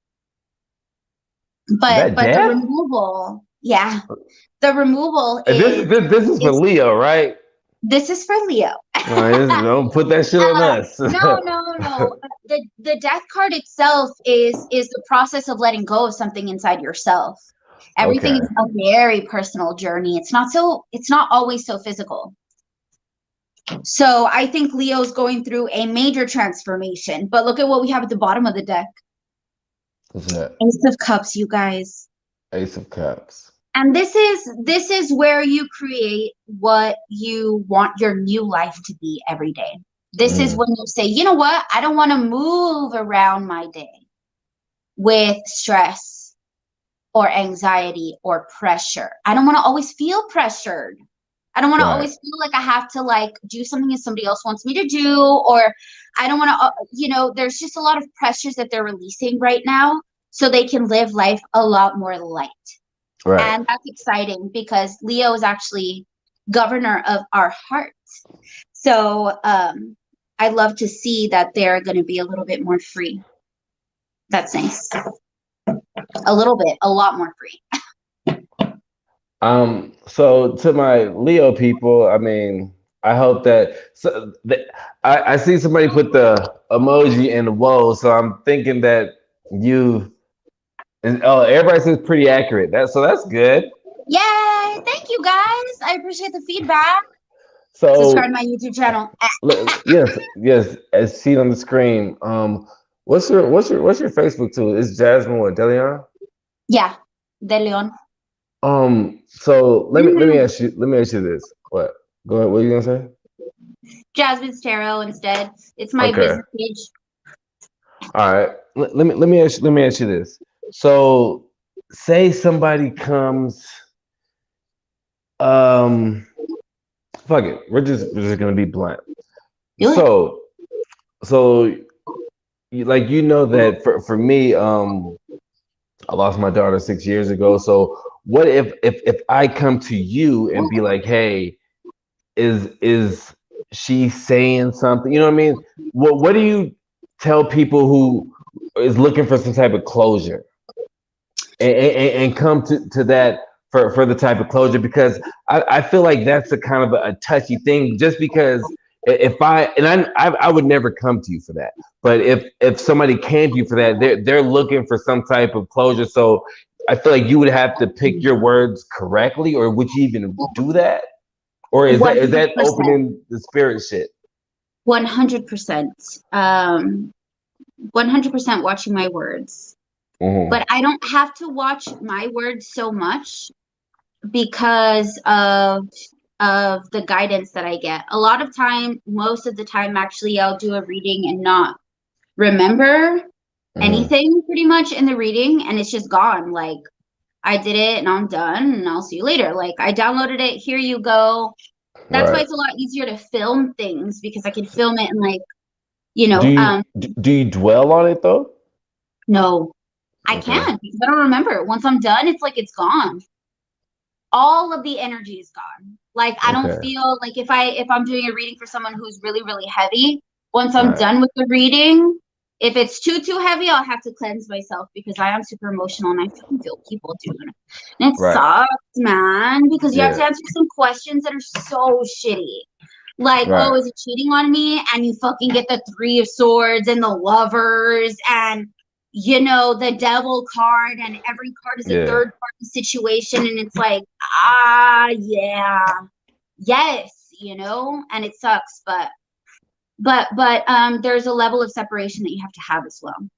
Is But that the death? removal, yeah, the removal This is for Leo, right? This is for Leo. Don't put that shit on us. No, no, no. The death card itself is the process of letting go of something inside yourself. Everything Okay. is a very personal journey. It's not always so physical. So I think Leo's going through a major transformation. But look at what we have at the bottom of the deck. What's that? Ace of Cups, you guys. Ace of Cups. And this is where you create what you want your new life to be every day. This is Mm, when you say, you know what? I don't want to move around my day with stress or anxiety or pressure. I don't want to always feel pressured. I don't want to right. always feel like I have to like do something that somebody else wants me to do, or I don't want to, there's just a lot of pressures that they're releasing right now so they can live life a lot more light. Right. And that's exciting because Leo is actually governor of our hearts. So I love to see that they're going to be a little bit more free. That's nice. A little bit, a lot more free. So to my Leo people, I mean, I hope that I see somebody put the emoji in the whoa, so I'm thinking that you and oh, everybody says pretty accurate. That's good. Yay! Thank you guys. I appreciate the feedback. Subscribe to So my YouTube channel. yes, yes, as seen on the screen. What's your Facebook too? It's Jasmine what Delion? Yeah, De Leon. So let me ask you this. What? Go ahead. What are you gonna say? Jasmine's Tarot instead. It's my Okay. business page. All right. Let me ask you this. So, say somebody comes. Um, fuck it. We're just gonna be blunt. Do it. So like that for me, I lost my daughter 6 years ago. So what if I come to you and be like, hey, is she saying something? You know what I mean? What do you tell people who is looking for some type of closure and come to that for the type of closure? Because I feel like that's a kind of a touchy thing. Just because if I would never come to you for that, but if somebody came to you for that, they're looking for some type of closure. So I feel like you would have to pick your words correctly, or would you even do that? Or is that 100%. opening the spirit shit? 100%. 100% watching my words. Hmm. But I don't have to watch my words so much because of the guidance that I get. A lot of time, most of the time actually I'll do a reading and not remember Hmm. anything pretty much in the reading, and it's just gone. Like I did it and I'm done and I'll see you later. Like I downloaded it, here you go. That's why Right. it's a lot easier to film things because I can film it and like, Do you do you dwell on it though? no, I Okay. can't because I don't remember. Once I'm done, it's like it's gone. All of the energy is gone. Like I don't Okay. feel like if I'm doing a reading for someone who's really really heavy, once I'm Right. done with the reading, if it's too heavy, I'll have to cleanse myself because I am super emotional and I fucking feel people, dude. And it Right. sucks, man, because you have to Yeah. answer some questions that are so shitty. Like, oh, Right. is he cheating on me? And you fucking get the Three of Swords and the Lovers and the devil card, and every card is a Yeah. third party situation. And it's like, yeah, yes, and it sucks. But there's a level of separation that you have to have as well.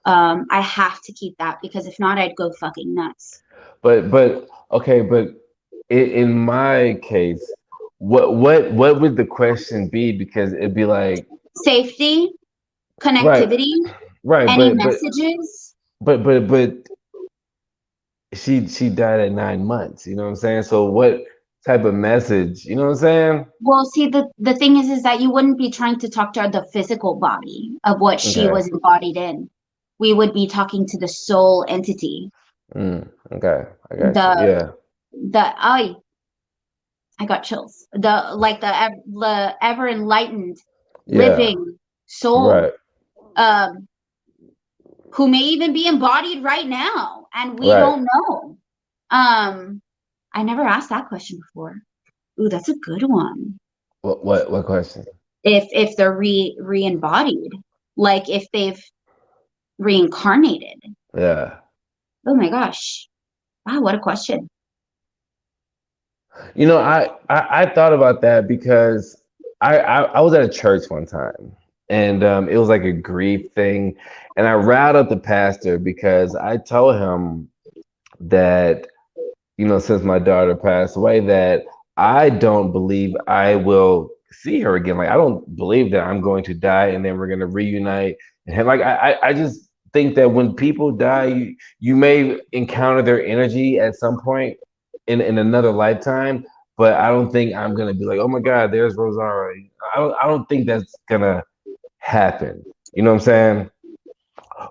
I have to keep that because if not, I'd go fucking nuts. But okay, but in my case, what would the question be? Because it'd be like, Safety, right, connectivity, right, any but messages. she died at 9 months. You know what I'm saying? So what type of message? You know what I'm saying? Well, see, the thing is that you wouldn't be trying to talk to the physical body of what she Okay. was embodied in. We would be talking to the soul entity, Okay. I got you. the Yeah. I got chills. The ever enlightened Yeah. living soul, Right. um, who may even be embodied right now, and we Right. don't know. Um, I never asked that question before. Ooh, that's a good one. What question? If they're re-embodied, like if they've reincarnated. Yeah. Oh my gosh. Wow, what a question. I thought about that because I was at a church one time, and it was like a grief thing, and I riled up the pastor because I told him that since my daughter passed away, that I don't believe I will see her again. Like, I don't believe that I'm going to die and then we're going to reunite. And like, I just think that when people die, you may encounter their energy at some point in another lifetime. But I don't think I'm going to be like, oh my God, there's Rosario. I don't think that's going to happen. You know what I'm saying?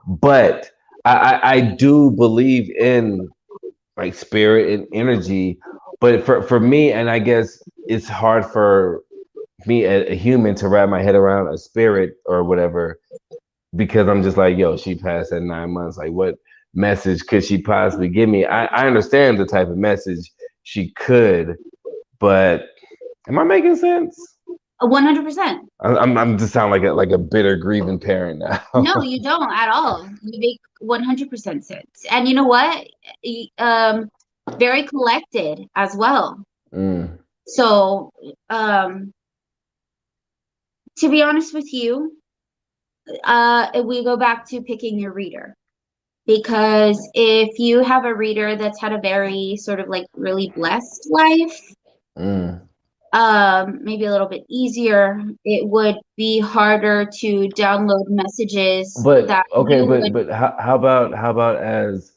But I do believe in like spirit and energy. But for me, and I guess it's hard for me, a human, to wrap my head around a spirit or whatever, because I'm just like, yo, she passed at 9 months. Like, what message could she possibly give me? I understand the type of message she could, but am I making sense? 100%. I'm just sound like a bitter grieving parent No, now. you don't at all. You make 100% sense. And you know what? Um, very collected as well. Mm, So, um, to be honest with you, we go back to picking your reader. Because if you have a reader that's had a very sort of like really blessed life, mm. maybe a little bit easier, it would be harder to download messages But that okay, you but would. but how about as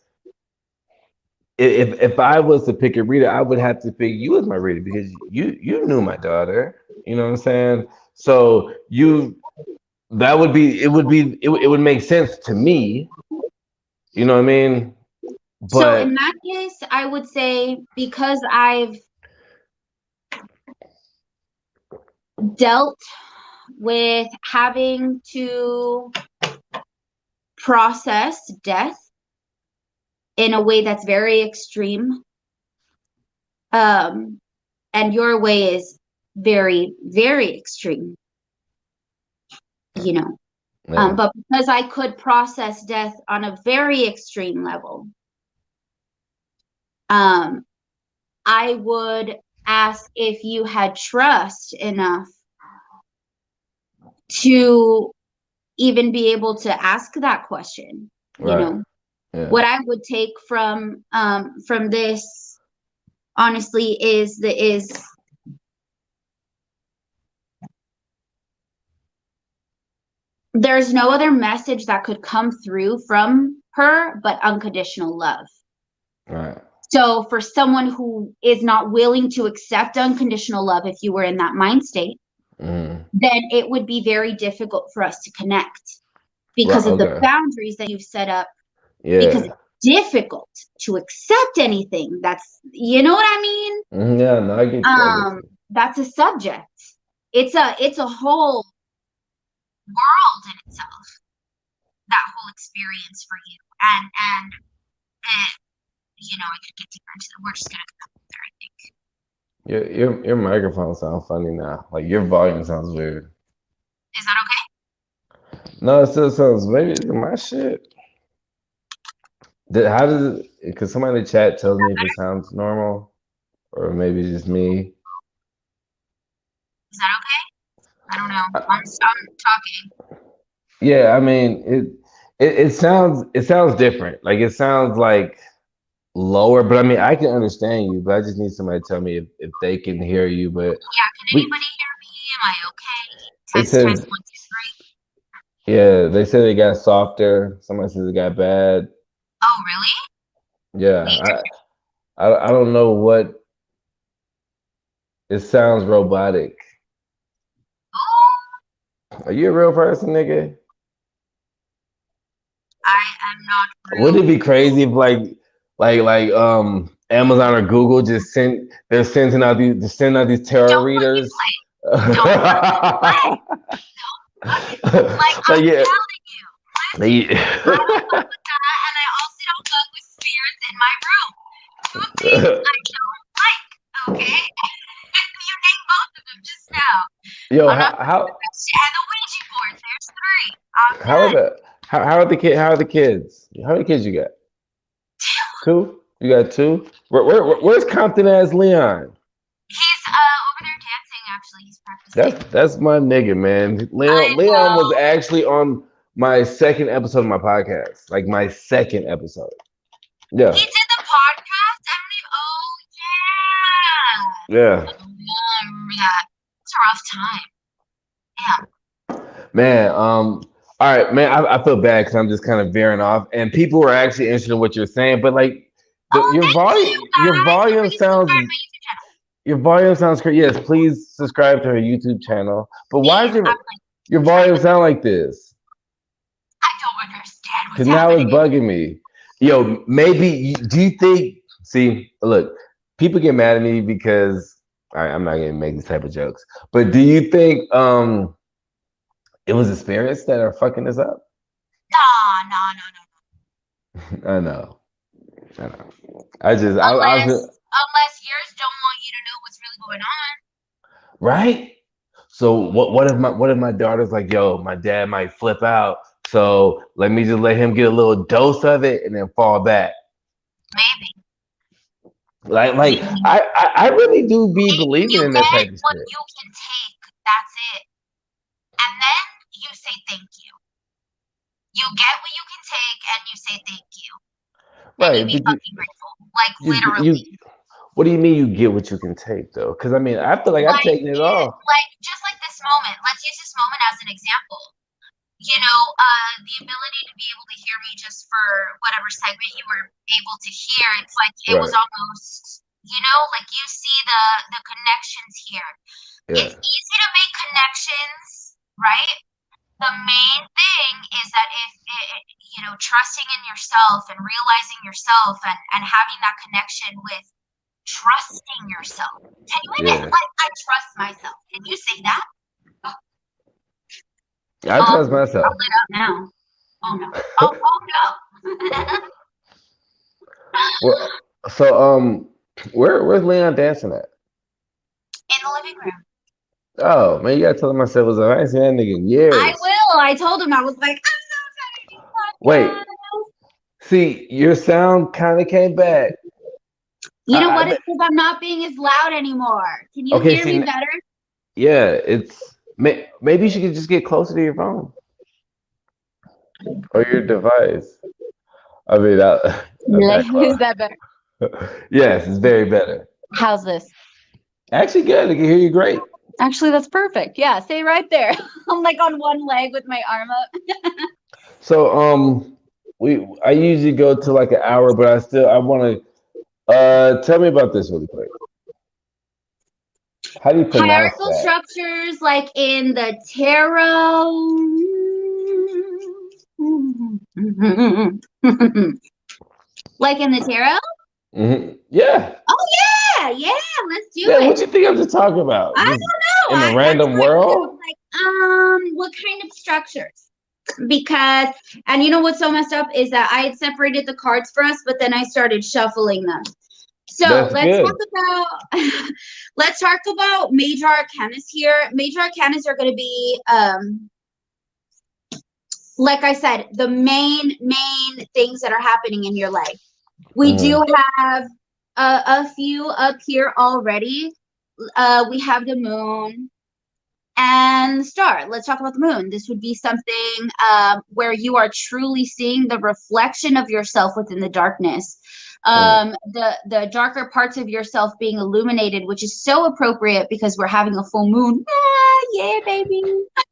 if I was to pick a reader, I would have to pick you as my reader because you knew my daughter. You know what I'm saying? So that would be it would make sense to me. You know what I mean? So in But that case, I would say because I've dealt with having to process death in a way that's very extreme, um, and your way is very, very extreme, you know. yeah, But because I could process death on a very extreme level, um, I would ask if you had trust enough to even be able to ask that question. You right, know, yeah, what I would take from this honestly is there's no other message that could come through from her but unconditional love. right, So for someone who is not willing to accept unconditional love, if you were in that mind state, mm, then it would be very difficult for us to connect right, because of the okay, boundaries that you've set up, because yeah, it's difficult to accept anything that's, you know what I mean? yeah. No, I get you. I get you. That's a subject. It's a whole world in itself, that whole experience for you. And I could get deeper into that. We're just gonna come there, I think. Your microphone sounds funny now. Like your volume sounds weird. Is that okay? No, it still sounds maybe it's my shit. How does it? Because somebody in the chat tells me if it sounds normal or maybe it's just me. Is that okay? I don't know. I'm talking. Yeah, I mean it sounds different. Like it sounds like lower, but I mean I can understand you, but I just need somebody to tell me if they can hear you. But Yeah, can we anybody hear me? Am I okay? it Test test says 1 2 3. yeah, they said it got softer. Somebody says it got bad. Oh really? Yeah, Wait. I don't know what it sounds robotic. Oh, Are you a real person, nigga? I am not Wouldn't it real. be crazy if like Amazon or Google they're sending out these tarot Don't fucking readers? play. Don't fucking play. Don't fucking like Like I'm yeah, telling you. Listen, I don't fuck yeah. with that, and I also don't fuck with spirits in my room. Two things I don't like. Okay, both of them just now. Yo, I'm not and the Ouija board. There's three. I'm how are done. the how are the kids? How many kids you got? Two? You got two? Where's Compton as Leon? He's over there dancing. Actually, he's practicing. That's my nigga, man. I Leon was know. actually on my second episode of my podcast. Like my second episode. Yeah. He did the podcast. I don't even. Oh Yeah. yeah. Oh yeah, I remember that. It's a rough time. Yeah. Man, all right, man, I feel bad because I'm just kind of veering off, and people were actually interested in what you're saying, but like Oh, thank you guys. And please subscribe to my YouTube channel. your volume sounds great. Yes, please subscribe to her YouTube channel. But why Please, does I'm like, your volume sound like this? I don't understand Because what's now it's happening. bugging me. Yo, maybe do you think? See, look, people get mad at me because all right, I'm not gonna make these type of jokes. But do you think it was the spirits that are fucking us up? No, no, no, no. I know. I know. I was Unless yours don't want you to know what's really going on. right. So what if my daughter's like, yo, my dad might flip out. So let him get a little dose of it and then fall back. Maybe. Like Maybe. I really do be If believing you in that get type of what shit. you can take, that's it. And then you say thank you. You get what you can take and you say thank you. And you Right, be but fucking grateful. Like you literally. what do you mean you get what you can take though? Because I mean I feel like I've taken it all. Like just like this moment. Let's use this moment as an example. You know, the ability to be able to hear me just for whatever segment you were able to hear. It's like it was Right. almost, you know, like you see the connections here. Yeah. It's easy to make connections, right? The main thing is that if you know, trusting in yourself and realizing yourself and having that connection with trusting yourself. Can you admit, Yeah. like, I trust myself? Can you say that? I Oh, trust myself. I'm lit up now. Oh no. Oh no. Well, so where's Leon dancing at? In the living room. Oh man, you gotta tell him I said was I ain't seen that nigga in I years. will. I told him I was like, I'm so excited to do Wait, podcast. see, your sound kind of came back. You know what? I It's because I'm not being as loud anymore. Can you okay, hear see, me better? yeah, maybe you should just get closer to your phone or your device. I mean, that Is backloud. that better? Yes, it's very better. How's this? Actually, good. I can hear you great. Actually, that's perfect. Yeah, stay right there. I'm like on one leg with my arm up. So, I usually go to like an hour, but I want to tell me about this really quick. How do you pronounce Hierarchical that? structures, like in the tarot. Like in the tarot? Yeah, Oh yeah, let's do yeah. it. What you think I'm just talking about? I Just don't in know. a That's random why I world? was like, what kind of structures? Because, and you know what's so messed up is that I had separated the cards for us, but then I started shuffling them. So That's let's talk good. about let's talk about major arcanas here. Major arcanas are going to be like I said, the main things that are happening in your life. We do have a few up here already. We have the moon and the star. Let's talk about the moon. This would be something where you are truly seeing the reflection of yourself within the darkness. The darker parts of yourself being illuminated, which is so appropriate because we're having a full moon. Ah, yeah, baby.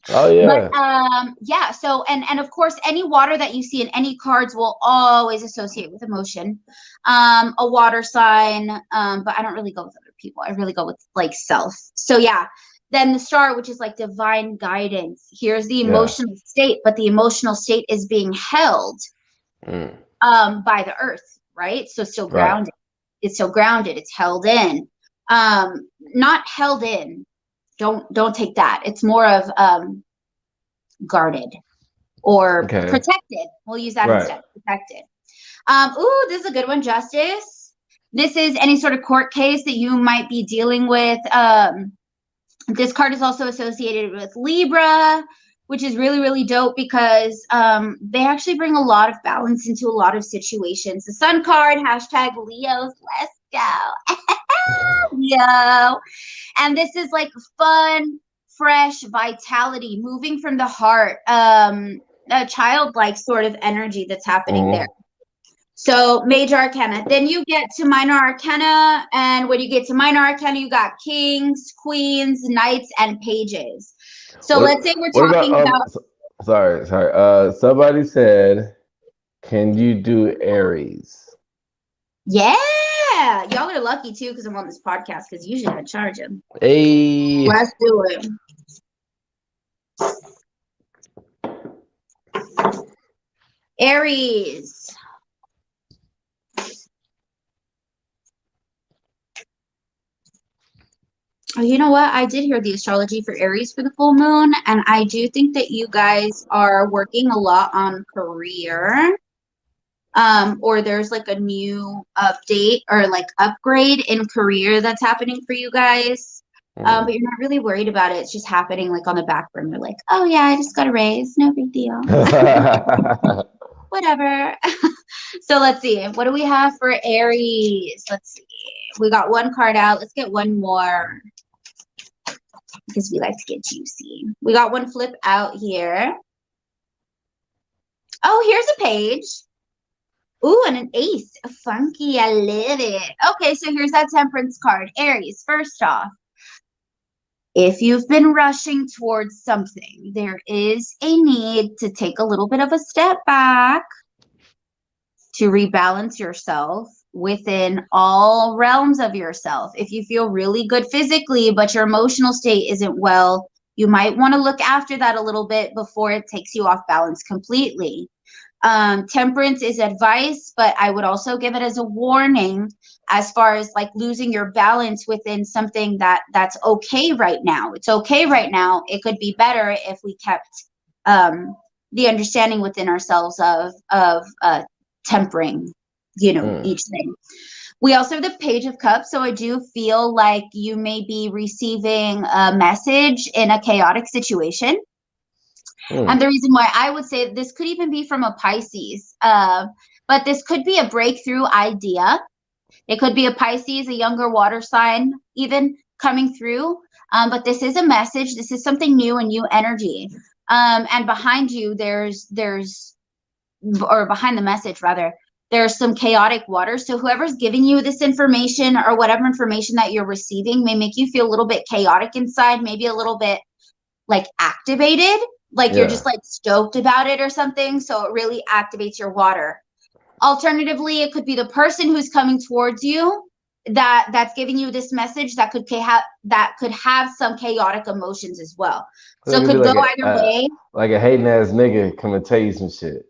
Oh But yeah. yeah, so and of course any water that you see in any cards will always associate with emotion. A water sign, but I don't really go with other people. I really go with like self. So yeah, then the star, which is like divine guidance. Here's the Yeah. emotional state, but the emotional state is being held Mm. by the earth, right? So still Right. grounded. It's still grounded. It's held in. Not held in. Don't take that. It's more of guarded or Okay. protected. We'll use that Right. instead. Protected. Ooh, this is a good one. Justice. This is any sort of court case that you might be dealing with. This card is also associated with Libra, which is really, really dope because they actually bring a lot of balance into a lot of situations. The Sun card, hashtag Leos, let's go. Leo. And this is like fun, fresh vitality, moving from the heart, a childlike sort of energy that's happening there. So major arcana. Then you get to minor arcana, and when you get to minor arcana, you got kings, queens, knights, and pages. So let's say we're What about talking about sorry. Somebody said, can you do Aries? yeah. Y'all are lucky too because I'm on this podcast because usually I charge them. Hey. Let's do it. Aries. Oh, you know what? I did hear the astrology for Aries for the full moon, and I do think that you guys are working a lot on career. Or there's like a new update or like upgrade in career that's happening for you guys. But you're not really worried about it. It's just happening like on the back burner, like, oh yeah, I just got a raise. No big deal. Whatever. So let's see. What do we have for Aries? Let's see. We got one card out. Let's get one more because we like to get juicy. We got one flip out here. Oh, here's a page. Ooh, and an ace. Funky. I love it. Okay, so here's that temperance card. Aries, first off, if you've been rushing towards something, there is a need to take a little bit of a step back to rebalance yourself within all realms of yourself. If you feel really good physically, but your emotional state isn't well, you might want to look after that a little bit before it takes you off balance completely. Temperance is advice, but I would also give it as a warning as far as like losing your balance within something that's okay right now. It's okay right now. It could be better if we kept the understanding within ourselves of tempering, each thing. We also have the Page of Cups, so I do feel like you may be receiving a message in a chaotic situation. And the reason why I would say this could even be from a Pisces, but this could be a breakthrough idea. It could be a Pisces, a younger water sign, even coming through. But this is a message. This is something new, and new energy. And behind you, or behind the message rather, there's some chaotic water. So whoever's giving you this information or whatever information that you're receiving may make you feel a little bit chaotic inside, maybe a little bit like activated, like you're just like stoked about it or something. So it really activates your water. Alternatively, it could be the person who's coming towards you that's giving you this message that could have some chaotic emotions as well. So it could go either way. Like a hating ass nigga come and tell you some shit.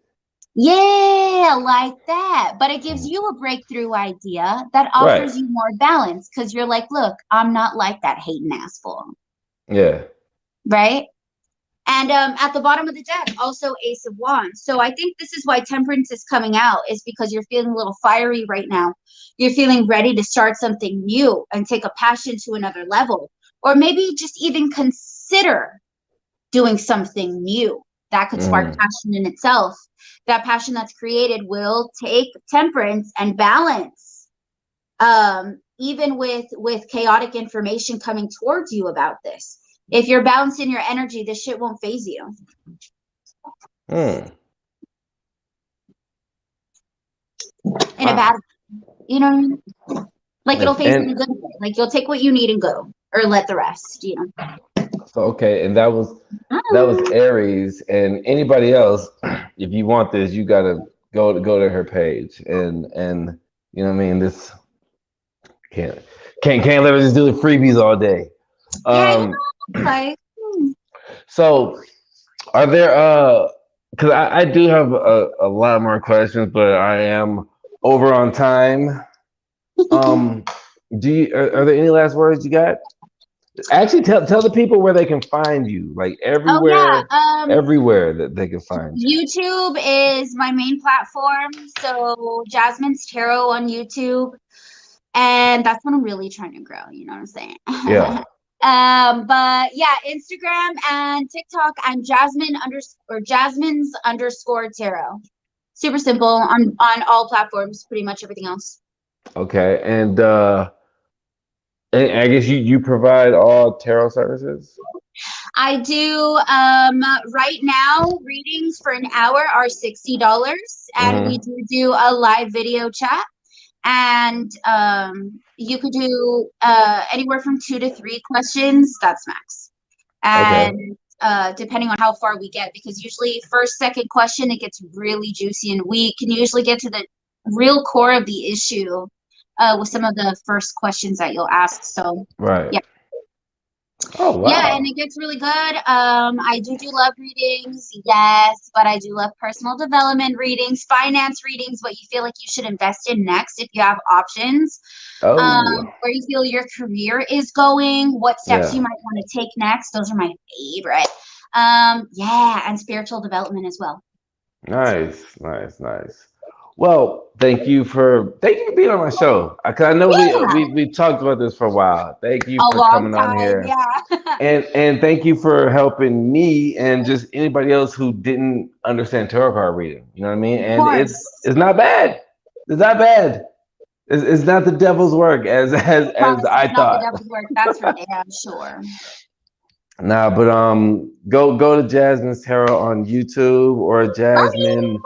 Yeah, like that. But it gives you a breakthrough idea that offers you more balance because you're like, look, I'm not like that hating asshole. Yeah. Right? And at the bottom of the deck, also Ace of Wands. So I think this is why Temperance is coming out, is because you're feeling a little fiery right now. You're feeling ready to start something new and take a passion to another level. Or maybe just even consider doing something new that could spark passion in itself. That passion that's created will take temperance and balance. Even with chaotic information coming towards you about this. If you're balancing your energy, this shit won't phase you. In a bad way. You know what I mean? Like it'll phase you in a good way. Like you'll take what you need and go. Or let the rest, So okay, and that was Aries. And anybody else, if you want this, you gotta go to her page. And you know what I mean? This can't let her just do the freebies all day. So are there because I do have a lot more questions, but I am over on time. Are there any last words you got? Actually, tell the people where they can find you, like everywhere, everywhere that they can find you. YouTube is my main platform, so Jasmine's Tarot on YouTube, and that's what I'm really trying to grow. You know what I'm saying? Yeah. But yeah, Instagram and TikTok, I'm Jasmine's underscore tarot. Super simple on all platforms, pretty much everything else. Okay, and I guess you provide all tarot services. I do right now readings for an hour are $60, and we Hmm. do a live video chat, and you could do anywhere from 2 to 3 questions. That's max. Okay. And depending on how far we get, because usually first, second question, it gets really juicy, and we can usually get to the real core of the issue with some of the first questions that you'll ask. So Right. yeah. Oh Yeah, and wow. it gets really good. I do love readings, yes, but I do love personal development readings, finance readings, what you feel like you should invest in next if you have options, Oh where you feel your career is going, what steps you yeah. might want to take next. Those are my favorite. Yeah, and spiritual development as well. Nice, nice, nice. Well, thank you for being on my show. Cause I know Yeah, we talked about this for a while. Thank you a for long coming on time. here, Yeah. and thank you for helping me and just anybody else who didn't understand tarot card reading. You know what I mean? Of And course. it's not bad. It's not bad. It's not the devil's work as Promise I it's not the thought. devil's work. That's for damn sure. Nah, but go to Jasmine's Tarot on YouTube or Jasmine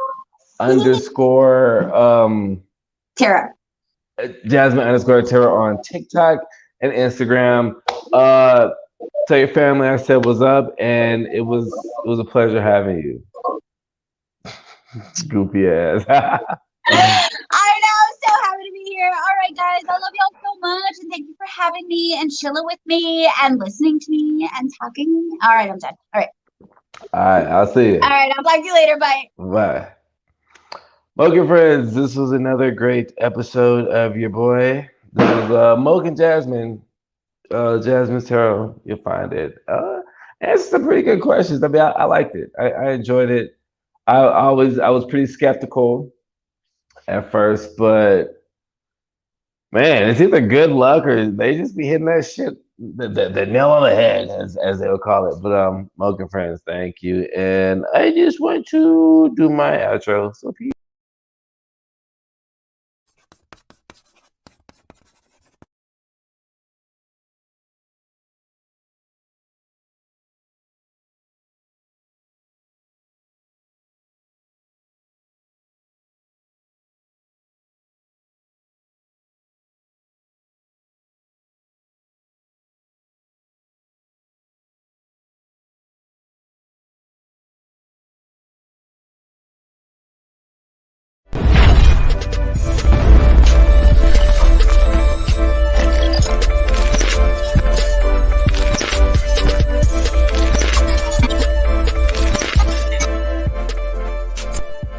underscore Tara. Jasmine underscore Tarot on TikTok and Instagram. Uh, tell your family I said what's up, and it was a pleasure having you. Goofy ass. I know, I'm so happy to be here. All right, guys, I love y'all so much, and thank you for having me and chilling with me and listening to me and talking. All right, I'm done. All right, I'll see All you. right, I'll talk to you later. Bye. Bye. Okay, friends, this was another great episode of your boy. This was Moke and Jasmine. Jasmine's Tarot, you'll find it. Answered some pretty good questions. I mean, I liked it. I enjoyed it. I was pretty skeptical at first, but man, it's either good luck or they just be hitting that shit the nail on the head, as they would call it. But Mocha friends, thank you, and I just want to do my outro. So peace.